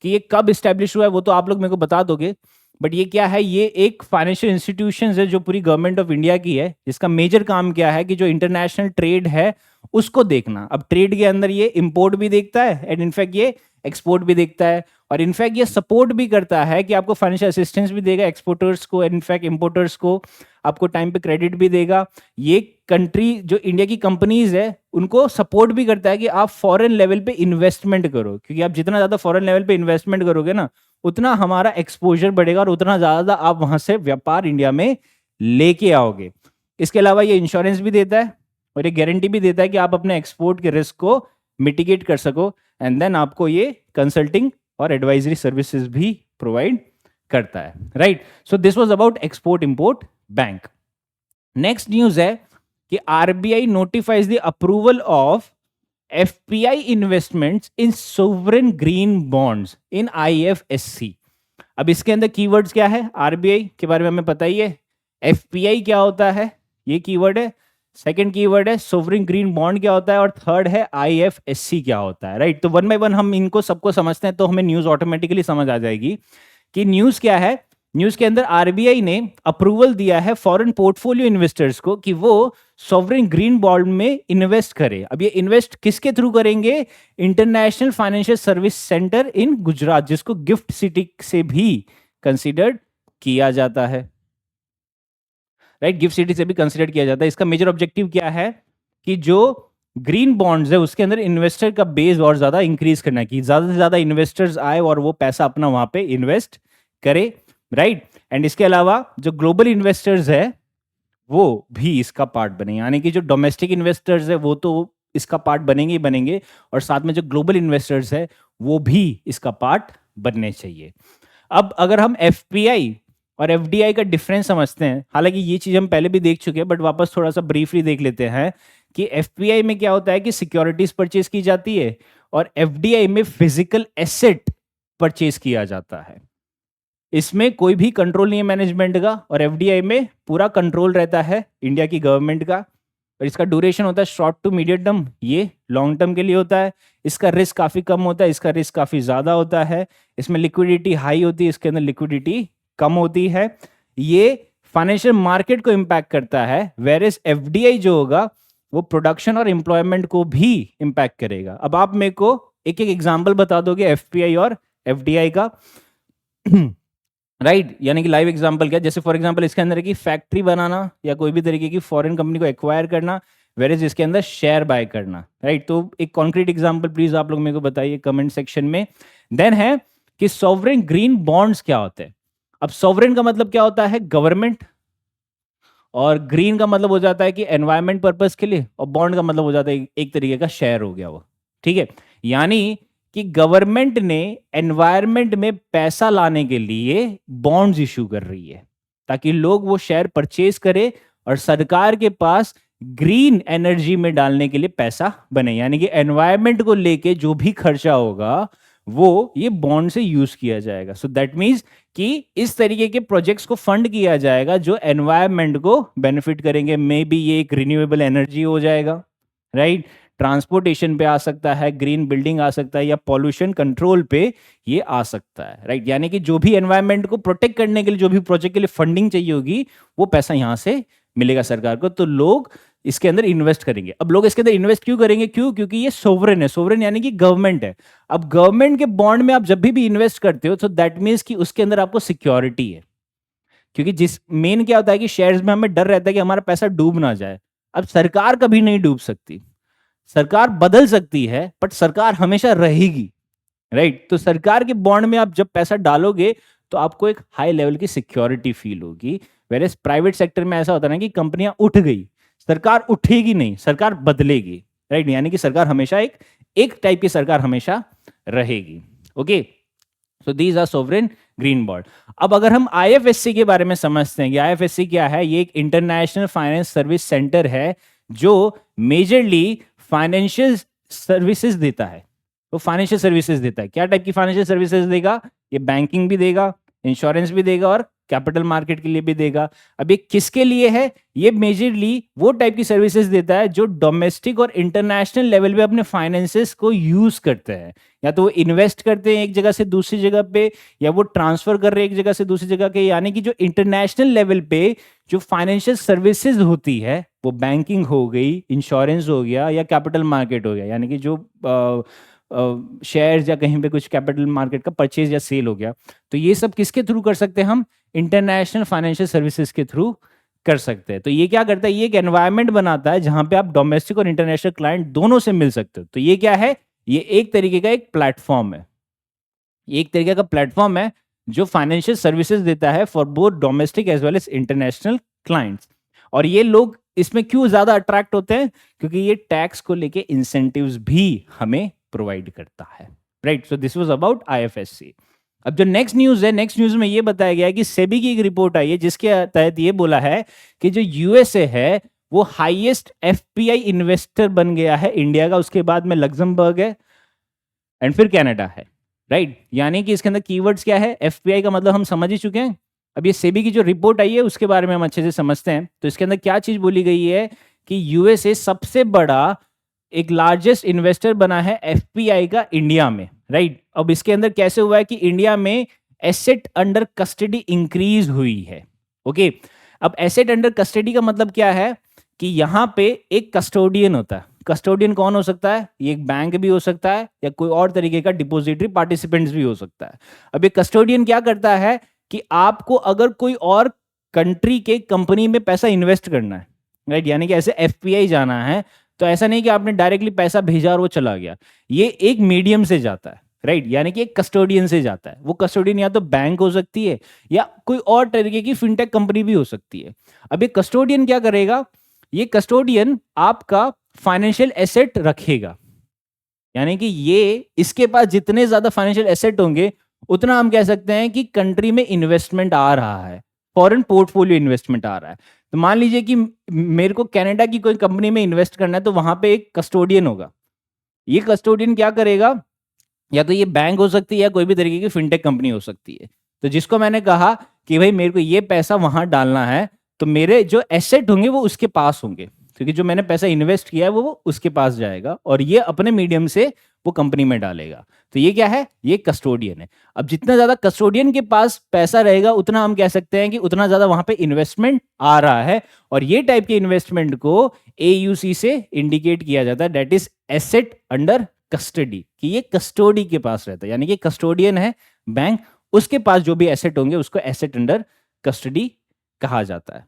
कि ये कब इस्टेब्लिश हुआ है वो तो आप लोग मेरे को बता दोगे, बट ये क्या है, ये एक फाइनेंशियल इंस्टीट्यूशन है जो पूरी गवर्नमेंट ऑफ इंडिया की है, जिसका मेजर काम क्या है कि जो इंटरनेशनल ट्रेड है उसको देखना। अब ट्रेड के अंदर ये इंपोर्ट भी देखता है एंड इनफैक्ट ये एक्सपोर्ट भी देखता है, और इनफैक्ट ये सपोर्ट भी करता है कि आपको फाइनेंशियल असिस्टेंस भी देगा एक्सपोर्टर्स को, इनफैक्ट इंपोर्टर्स को आपको टाइम पे क्रेडिट भी देगा। ये कंट्री जो इंडिया की कंपनीज है उनको सपोर्ट भी करता है कि आप फॉरेन लेवल पे इन्वेस्टमेंट करो, क्योंकि आप जितना ज्यादा फॉरेन लेवल पे इन्वेस्टमेंट करोगे ना उतना हमारा एक्सपोजर बढ़ेगा और उतना ज्यादा आप वहां से व्यापार इंडिया में लेके आओगे। इसके अलावा ये इंश्योरेंस भी देता है और ये गारंटी भी देता है कि आप अपने एक्सपोर्ट के रिस्क को मिटिगेट कर सको, एंड देन आपको ये कंसल्टिंग और एडवाइजरी सर्विसेज भी प्रोवाइड करता है, right. So this was about export import bank. Next news है कि RBI notifies the approval of FPI investments in sovereign green bonds in IFSC. अब इसके अंदर कीवर्ड्स क्या है, आरबीआई के बारे में हमें पता ही है, एफपीआई क्या होता है ये कीवर्ड है, सेकंड कीवर्ड है सोवरेन ग्रीन बॉन्ड क्या होता है, और थर्ड है आईएफएससी क्या होता है, राइट। तो वन बाय वन हम इनको सबको समझते हैं तो हमें न्यूज ऑटोमेटिकली समझ आ जाएगी कि न्यूज क्या है। न्यूज के अंदर आरबीआई ने अप्रूवल दिया है फॉरेन पोर्टफोलियो इन्वेस्टर्स को कि वो सॉवरेन ग्रीन बॉन्ड में इन्वेस्ट करे। अब ये इन्वेस्ट किसके थ्रू करेंगे, इंटरनेशनल फाइनेंशियल सर्विस सेंटर इन गुजरात, जिसको गिफ्ट सिटी से भी कंसीडर्ड किया जाता है, राइट। गिफ्ट सिटी से भी कंसीडर किया जाता है। इसका मेजर ऑब्जेक्टिव क्या है कि जो ग्रीन बॉन्ड्स है उसके अंदर इन्वेस्टर का बेस और ज्यादा इंक्रीज करना, कि ज्यादा से ज्यादा इन्वेस्टर्स आए और वो पैसा अपना वहां पे इन्वेस्ट करे, राइट। एंड इसके अलावा जो ग्लोबल इन्वेस्टर्स है वो भी इसका पार्ट बने, यानी कि जो डोमेस्टिक इन्वेस्टर्स है वो तो इसका पार्ट बनेंगे ही बनेंगे, और साथ में जो ग्लोबल इन्वेस्टर्स है वो भी इसका पार्ट बनने चाहिए। अब अगर हम एफपीआई और एफडीआई का डिफरेंस समझते हैं, हालांकि ये चीज हम पहले भी देख चुके हैं बट वापस थोड़ा सा ब्रीफली देख लेते हैं कि एफपीआई में क्या होता है कि सिक्योरिटीज परचेज की जाती है और एफडीआई में फिजिकल एसेट परचेज किया जाता है। इसमें कोई भी कंट्रोल नहीं है मैनेजमेंट का, और एफडीआई में पूरा कंट्रोल रहता है इंडिया की गवर्नमेंट का, और इसका ड्यूरेशन होता है शॉर्ट टू मीडियम टर्म, ये लॉन्ग टर्म के लिए होता है। इसका रिस्क काफी कम होता है, इसका रिस्क काफी ज्यादा होता है। इसमें लिक्विडिटी हाई होती है, इसके अंदर लिक्विडिटी कम होती है। ये फाइनेंशियल मार्केट को इंपैक्ट करता है, वेरेस एफडीआई जो होगा वो प्रोडक्शन और एम्प्लॉयमेंट को भी इंपैक्ट करेगा। अब आप मेरे को एक एक एग्जांपल बता दोगे एफपीआई और एफडीआई का, राइट यानी कि लाइव एग्जांपल क्या, जैसे फॉर एग्जांपल इसके अंदर की फैक्ट्री बनाना या कोई भी तरीके की फॉरेन कंपनी को एक्वायर करना, वेरेज इसके अंदर शेयर बाय करना, राइट। तो एक कॉन्क्रीट एग्जांपल प्लीज आप लोग मेरे को बताइए कमेंट सेक्शन में। देन है कि सॉवरेन ग्रीन बॉन्ड्स क्या होते हैं। अब सॉवरेन का मतलब क्या होता है, गवर्नमेंट, और ग्रीन का मतलब हो जाता है कि एनवायरमेंट पर्पस के लिए, और बॉन्ड का मतलब हो जाता है एक तरीके का शेयर हो गया वो, ठीक है। यानी कि गवर्नमेंट ने एनवायरमेंट में पैसा लाने के लिए बॉन्ड्स इशू कर रही है ताकि लोग वो शेयर परचेज करें और सरकार के पास ग्रीन एनर्जी में डालने के लिए पैसा बने, यानी कि एनवायरमेंट को लेके जो भी खर्चा होगा वो ये बॉन्ड से यूज किया जाएगा। सो दैट मीन्स कि इस तरीके के प्रोजेक्ट्स को फंड किया जाएगा जो एनवायरमेंट को बेनिफिट करेंगे। मे बी ये एक रिन्यूएबल एनर्जी हो जाएगा, राइट, ट्रांसपोर्टेशन पे आ सकता है, ग्रीन बिल्डिंग आ सकता है, या पॉल्यूशन कंट्रोल पे ये आ सकता है, राइट। यानी कि जो भी एनवायरमेंट को प्रोटेक्ट करने के लिए जो भी प्रोजेक्ट के लिए फंडिंग चाहिए होगी वो पैसा यहां से मिलेगा सरकार को, तो लोग इसके अंदर इन्वेस्ट करेंगे। अब लोग इसके अंदर इन्वेस्ट क्यों करेंगे, क्योंकि ये सोवरेन है, सोवरेन यानी कि गवर्नमेंट है। अब गवर्नमेंट के बॉन्ड में आप जब भी इन्वेस्ट करते हो तो दैट मीन्स कि उसके अंदर आपको सिक्योरिटी है, क्योंकि जिस मेन क्या होता है कि शेयर्स में हमें डर रहता है कि हमारा पैसा डूब ना जाए। अब सरकार कभी नहीं डूब सकती, सरकार बदल सकती है बट सरकार हमेशा रहेगी, राइट। तो सरकार के बॉन्ड में आप जब पैसा डालोगे तो आपको एक हाई लेवल की सिक्योरिटी फील होगी। वेरेस प्राइवेट सेक्टर में ऐसा होता है ना कि कंपनियां उठ गई, सरकार उठेगी नहीं, सरकार बदलेगी, राइट। यानी कि सरकार हमेशा एक टाइप की सरकार हमेशा रहेगी। Okay, so these are sovereign green bond. अब अगर हम आईएफएससी के बारे में समझते हैं कि आईएफएससी क्या है, ये एक इंटरनेशनल फाइनेंस सर्विस सेंटर है जो मेजरली फाइनेंशियल सर्विसेज देता है। तो फाइनेंशियल सर्विसेज देता है, क्या टाइप की फाइनेंशियल सर्विसेज देगा? ये बैंकिंग भी देगा, इंश्योरेंस भी देगा और कैपिटल मार्केट के लिए भी देगा। अब ये किसके लिए है? ये मेजरली वो टाइप की सर्विसेज देता है जो डोमेस्टिक और इंटरनेशनल लेवल पे अपने फाइनेंसेस को यूज करते हैं। या तो वो इन्वेस्ट करते हैं एक जगह से दूसरी जगह पे, या वो ट्रांसफर कर रहे हैं एक जगह से दूसरी जगह के। यानी कि जो इंटरनेशनल लेवल पे जो फाइनेंशियल सर्विसेज होती है, वो बैंकिंग हो गई, इंश्योरेंस हो गया या कैपिटल मार्केट हो गया, यानी कि जो शेयर्स या कहीं पे कुछ कैपिटल मार्केट का परचेज या सेल हो गया, तो ये सब किसके थ्रू कर सकते हैं? हम इंटरनेशनल फाइनेंशियल सर्विसेज के थ्रू कर सकते हैं। तो ये क्या करता है? ये एक एनवायरनमेंट बनाता है जहां पे आप डोमेस्टिक और इंटरनेशनल क्लाइंट दोनों से मिल सकते हो। तो ये क्या है? ये एक तरीके का एक प्लेटफॉर्म है, एक तरीके का प्लेटफॉर्म है जो फाइनेंशियल सर्विसेज देता है for both domestic as well as international clients. और ये लोग इसमें क्यों ज्यादा अट्रैक्ट होते हैं? क्योंकि ये टैक्स को लेके इंसेंटिव्स भी हमें प्रोवाइड करता है, right. So this was about IFSC. अब जो नेक्स्ट न्यूज है, नेक्स्ट न्यूज में ये बताया गया है कि सेबी की एक रिपोर्ट आई है जिसके तहत ये बोला है कि जो यूएसए है वो हाईएस्ट एफपीआई इन्वेस्टर बन गया है इंडिया का, उसके बाद में लग्जमबर्ग है एंड फिर कनाडा है, राइट। यानी कि इसके अंदर कीवर्ड्स क्या है? एफपीआई का मतलब हम समझ ही चुके हैं। अब ये सेबी की जो रिपोर्ट आई है उसके बारे में हम अच्छे से समझते हैं। तो इसके अंदर क्या चीज बोली गई है कि यूएसए सबसे बड़ा एक लार्जेस्ट इन्वेस्टर बना है एफपीआई का इंडिया में, राइट। अब इसके अंदर कैसे हुआ है कि इंडिया में एसेट अंडर कस्टडी इंक्रीज हुई है। ओके, अब एसेट अंडर कस्टडी का मतलब क्या है कि यहां पे एक कस्टोडियन होता है। कस्टोडियन कौन हो सकता है? ये एक बैंक भी हो सकता है या कोई और तरीके का डिपॉजिटरी पार्टिसिपेंट्स भी हो सकता है। अब ये कस्टोडियन क्या करता है कि आपको अगर कोई और कंट्री के कंपनी में पैसा इन्वेस्ट करना है, राइट, यानी कि ऐसे एफपीआई जाना है, तो ऐसा नहीं कि आपने डायरेक्टली पैसा भेजा और वो चला गया। ये एक मीडियम से जाता है, राइट, यानी कि एक कस्टोडियन से जाता है। वो कस्टोडियन या तो बैंक हो सकती है या कोई और तरीके की फिनटेक कंपनी भी हो सकती है। अब ये कस्टोडियन क्या करेगा? ये कस्टोडियन आपका फाइनेंशियल एसेट रखेगा, यानी कि ये इसके पास जितने ज्यादा फाइनेंशियल एसेट होंगे उतना हम कह सकते हैं कि कंट्री में इन्वेस्टमेंट आ रहा है, फॉरेन पोर्टफोलियो इन्वेस्टमेंट आ रहा है। तो मान लीजिए कि मेरे को कनाडा की कोई कंपनी में इन्वेस्ट करना है, तो वहां पे एक कस्टोडियन होगा। ये कस्टोडियन क्या करेगा? या तो ये बैंक हो सकती है या कोई भी तरीके की फिनटेक कंपनी हो सकती है। तो जिसको मैंने कहा कि भाई मेरे को ये पैसा वहां डालना है, तो मेरे जो एसेट होंगे वो उसके पास होंगे, क्योंकि जो मैंने पैसा इन्वेस्ट किया है वो उसके पास जाएगा और ये अपने मीडियम से वो कंपनी में डालेगा। तो ये क्या है? ये कस्टोडियन है। अब जितना ज्यादा कस्टोडियन के पास पैसा रहेगा उतना हम कह सकते हैं कि उतना ज्यादा वहां पे इन्वेस्टमेंट आ रहा है। और ये टाइप के इन्वेस्टमेंट को एयूसी से इंडिकेट किया जाता है, that is asset under custody, कि ये कस्टोडी के पास रहता है, यानी कि कस्टोडियन है बैंक, उसके पास जो भी एसेट होंगे उसको एसेट अंडर कस्टडी कहा जाता है।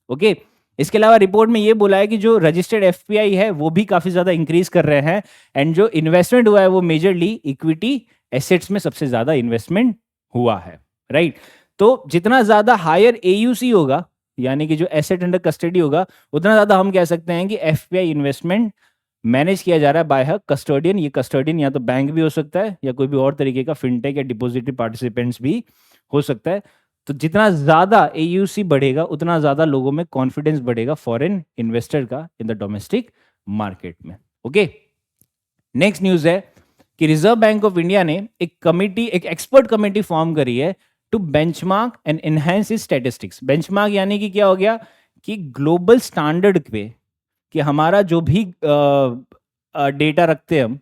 ओके, इसके अलावा रिपोर्ट में ये बोला है कि जो रजिस्टर्ड एफपीआई है वो भी काफी ज्यादा इंक्रीज कर रहे हैं एंड जो इन्वेस्टमेंट हुआ है वो मेजरली इक्विटी एसेट्स में सबसे ज्यादा इन्वेस्टमेंट हुआ है, राइट। तो जितना ज्यादा हायर एयूसी होगा, यानी कि जो एसेट अंडर कस्टडी होगा, उतना ज्यादा हम कह सकते हैं कि एफपीआई इन्वेस्टमेंट मैनेज किया जा रहा है बाय अ कस्टोडियन। ये कस्टोडियन या तो बैंक भी हो सकता है या कोई भी और तरीके का फिनटेक या डिपॉजिटरी पार्टिसिपेंट्स भी हो सकता है। तो जितना ज्यादा एयूसी बढ़ेगा उतना ज्यादा लोगों में कॉन्फिडेंस बढ़ेगा फॉरेन इन्वेस्टर का इन द डोमेस्टिक मार्केट में। ओके, नेक्स्ट न्यूज है कि रिजर्व बैंक ऑफ इंडिया ने एक एक्सपर्ट कमेटी फॉर्म करी है to benchmark and enhance its statistics. Benchmark यानी कि क्या हो गया कि ग्लोबल स्टैंडर्ड पे कि हमारा जो भी डेटा रखते हैं हम,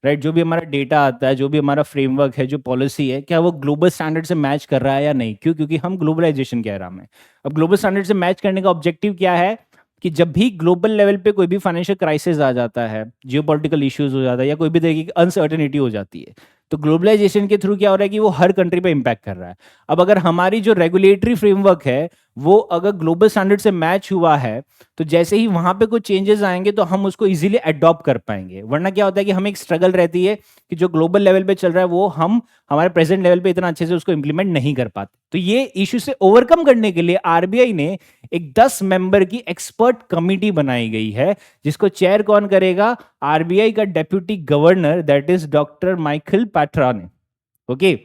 राइट, जो भी हमारा डेटा आता है, जो भी हमारा फ्रेमवर्क है, जो पॉलिसी है, क्या वो ग्लोबल स्टैंडर्ड से मैच कर रहा है या नहीं। क्यों? क्योंकि हम ग्लोबलाइजेशन के एरा में। अब ग्लोबल स्टैंडर्ड से मैच करने का ऑब्जेक्टिव क्या है कि जब भी ग्लोबल लेवल पे कोई भी फाइनेंशियल क्राइसिस आ जाता है, जियोपॉलिटिकल इश्यूज हो जाता है या कोई भी तरीके की अनसर्टेनिटी हो जाती है, तो ग्लोबलाइजेशन के थ्रू क्या हो रहा है कि वो हर कंट्री पे इम्पैक्ट कर रहा है। अब अगर हमारी जो रेगुलेटरी फ्रेमवर्क है वो अगर ग्लोबल स्टैंडर्ड से मैच हुआ है तो जैसे ही वहां पे कुछ चेंजेस आएंगे तो हम उसको इजीली अडॉप्ट कर पाएंगे। वरना क्या होता है कि हमें एक स्ट्रगल रहती है कि जो ग्लोबल लेवल पे चल रहा है वो हम हमारे प्रेजेंट लेवल पे इतना अच्छे से उसको इंप्लीमेंट नहीं कर पाते। तो ये इश्यू से ओवरकम करने के लिए आरबीआई ने एक 10 मेंबर की एक्सपर्ट कमिटी बनाई गई है, जिसको चेयर कौन करेगा? आरबीआई का deputy governor, that is doctor Michael Patra ने। ओके,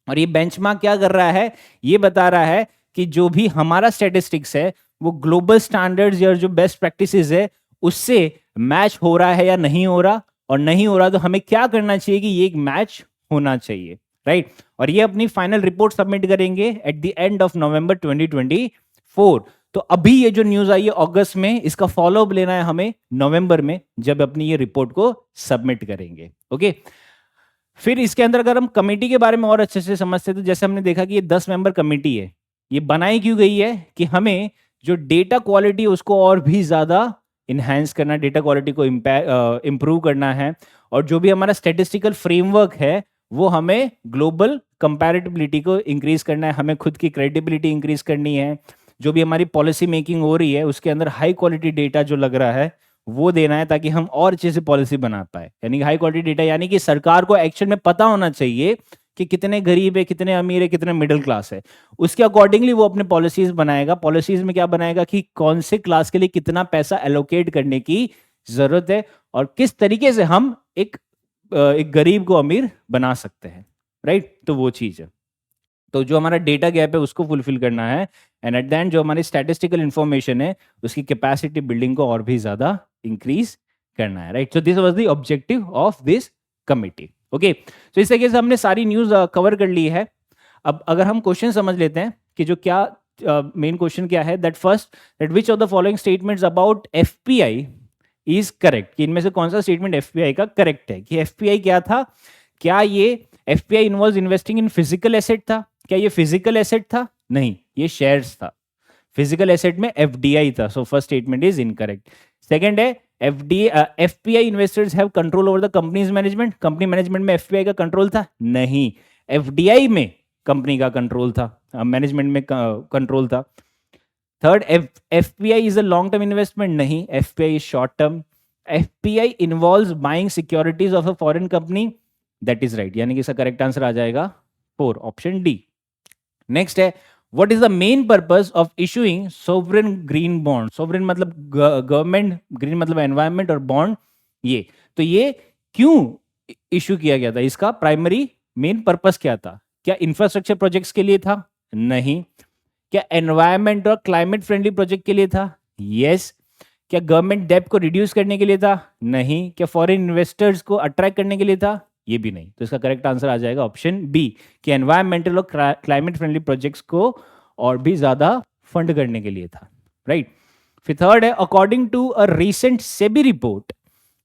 और ये बेंचमार्क क्या कर रहा है? ये बता रहा है कि जो भी हमारा स्टैटिस्टिक्स है वो ग्लोबल स्टैंडर्ड्स या जो बेस्ट प्रैक्टिसेस है उससे मैच हो रहा है या नहीं हो रहा, और नहीं हो रहा तो हमें क्या करना चाहिए कि ये एक मैच होना चाहिए, राइट? और ये अपनी फाइनल रिपोर्ट सबमिट करेंगे at the end of November 2024। तो अभी ये जो न्यूज आई है अगस्त में, इसका फॉलोअप लेना है हमें नवंबर में, जब अपनी ये रिपोर्ट को सबमिट करेंगे। ओके, फिर इसके अंदर अगर हम कमेटी के बारे में और अच्छे से समझते तो जैसे हमने देखा कि ये 10 मेंबर कमेटी है। ये बनाई क्यों गई है? कि हमें जो डेटा क्वालिटी उसको और भी ज्यादा इन्हेंस करना, डेटा क्वालिटी को इंप्रूव करना है, और जो भी हमारा स्टैटिस्टिकल फ्रेमवर्क है वो हमें ग्लोबल कंपैरेटिबिलिटी को इंक्रीज करना है, हमें खुद की क्रेडिबिलिटी इंक्रीज करनी है। जो भी हमारी पॉलिसी मेकिंग हो रही है उसके अंदर हाई क्वालिटी डेटा जो लग रहा है वो देना है, ताकि हम और अच्छे से पॉलिसी बना पाए। यानी कि हाई क्वालिटी डेटा, यानी कि सरकार को एक्शन में पता होना चाहिए कि कितने गरीब है, कितने अमीर है, कितने मिडिल क्लास है। उसके अकॉर्डिंगली वो अपने पॉलिसीज बनाएगा। पॉलिसीज में क्या बनाएगा कि कौन से क्लास के लिए कितना पैसा एलोकेट करने की जरूरत है, और किस तरीके से हम एक गरीब को अमीर बना सकते हैं, राइट? तो वो चीज है। तो जो हमारा डेटा गैप है उसको फुलफिल करना है, एंड एट द एंड जो हमारी स्टैटिस्टिकल इंफॉर्मेशन है उसकी कैपेसिटी बिल्डिंग को और भी ज्यादा इंक्रीज करना है, right? So this was the objective of this committee. Okay, तो इस तरीके से हमने सारी न्यूज कवर कर ली है। अब अगर हम क्वेश्चन समझ लेते हैं कि जो क्या मेन क्वेश्चन क्या है, that first, that which of the following statements about FPI is correct, कि इनमें से कौन सा स्टेटमेंट एफपीआई का करेक्ट है? कि एफपीआई क्या था? क्या ये FPI involve investing in physical asset था? क्या ये फिजिकल एसेट था? नहीं, ये शेयर्स था। फिजिकल एसेट में एफडीआई था, so first statement is incorrect. Second है FPI investors have control over the companies management, company management में एफपीआई का कंट्रोल था? नहीं, एफडीआई में कंपनी का कंट्रोल था, मैनेजमेंट में कंट्रोल था। Third, FPI is a long term investment? नहीं, FPI is short term. FPI involves buying securities of a foreign company? That is right, यानी कि इसका करेक्ट आंसर आ जाएगा 4, ऑप्शन डी। नेक्स्ट है, what is the main purpose of issuing sovereign green bond? Sovereign मतलब government, green मतलब environment, और bond ये, तो ये क्यों इशू किया गया था? इसका प्राइमरी मेन पर्पस क्या था? क्या इंफ्रास्ट्रक्चर प्रोजेक्ट्स के लिए था? नहीं। क्या एनवायरमेंट और क्लाइमेट फ्रेंडली प्रोजेक्ट के लिए था? यस। क्या गवर्नमेंट डेब्ट को रिड्यूस करने के लिए था? नहीं। क्या फॉरेन इन्वेस्टर्स को अट्रैक्ट करने के लिए था? ये भी नहीं। तो इसका करेक्ट आंसर आ जाएगा ऑप्शन बी, कि एनवायरमेंटल और क्लाइमेट फ्रेंडली प्रोजेक्ट्स को और भी ज्यादा फंड करने के लिए था, राइट? फिर थर्ड है, according to a recent SEBI report,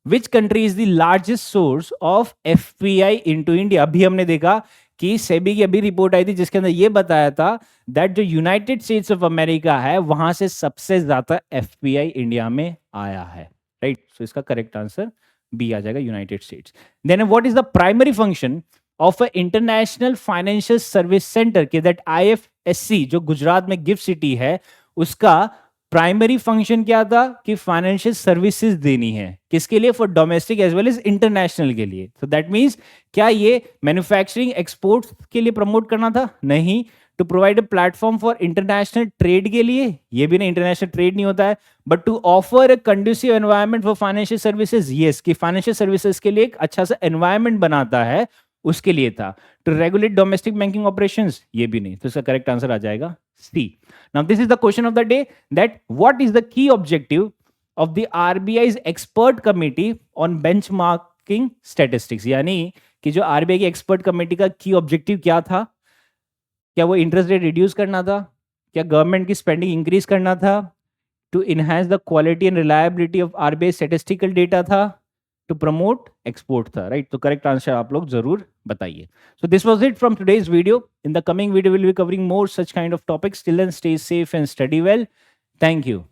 which country is the largest source of FPI into India? अभी हमने देखा कि सेबी की अभी रिपोर्ट आई थी जिसके अंदर ये बताया था दैट जो यूनाइटेड स्टेट्स ऑफ अमेरिका है वहां से सबसे ज्यादा एफपीआई इंडिया में आया है, राइट? सो इसका करेक्ट आंसर बी आ जाएगा, United States. Then what is the primary function of a international financial service centre? के दैट आईएफएससी जो गुजरात में गिफ्ट सिटी है उसका प्राइमरी फंक्शन क्या था? कि फाइनेंशियल सर्विसेज देनी है, किसके लिए? For domestic as well as international के लिए। तो दैट मींस क्या ये मैन्युफैक्चरिंग एक्सपोर्ट्स के लिए प्रमोट करना था? नहीं। To provide a platform for international trade के लिए? ये भी नहीं, इंटरनेशनल ट्रेड नहीं होता है। But to offer a conducive environment for financial services? Yes, कि फाइनेंशियल सर्विसेज के लिए एक अच्छा सा एनवायरनमेंट बनाता है, उसके लिए था। To regulate domestic banking operations? ये भी नहीं। तो इसका करेक्ट आंसर आ जाएगा सी। Now this is the question of the day, that what is the key objective of the RBI's expert committee on benchmarking statistics? यानी कि जो आरबीआई की एक्सपर्ट कमेटी का की ऑब्जेक्टिव क्या था? क्या वो इंटरेस्ट रेट रिड्यूस करना था? क्या गवर्नमेंट की स्पेंडिंग इंक्रीज करना था? To enhance the quality and reliability of RBI statistical data था? टू प्रमोट एक्सपोर्ट था, राइट? तो करेक्ट आंसर आप लोग जरूर बताइए। So this was it from today's video. In the coming video, we'll be covering more such kind of topics. Till then, stay safe and study well. Thank you.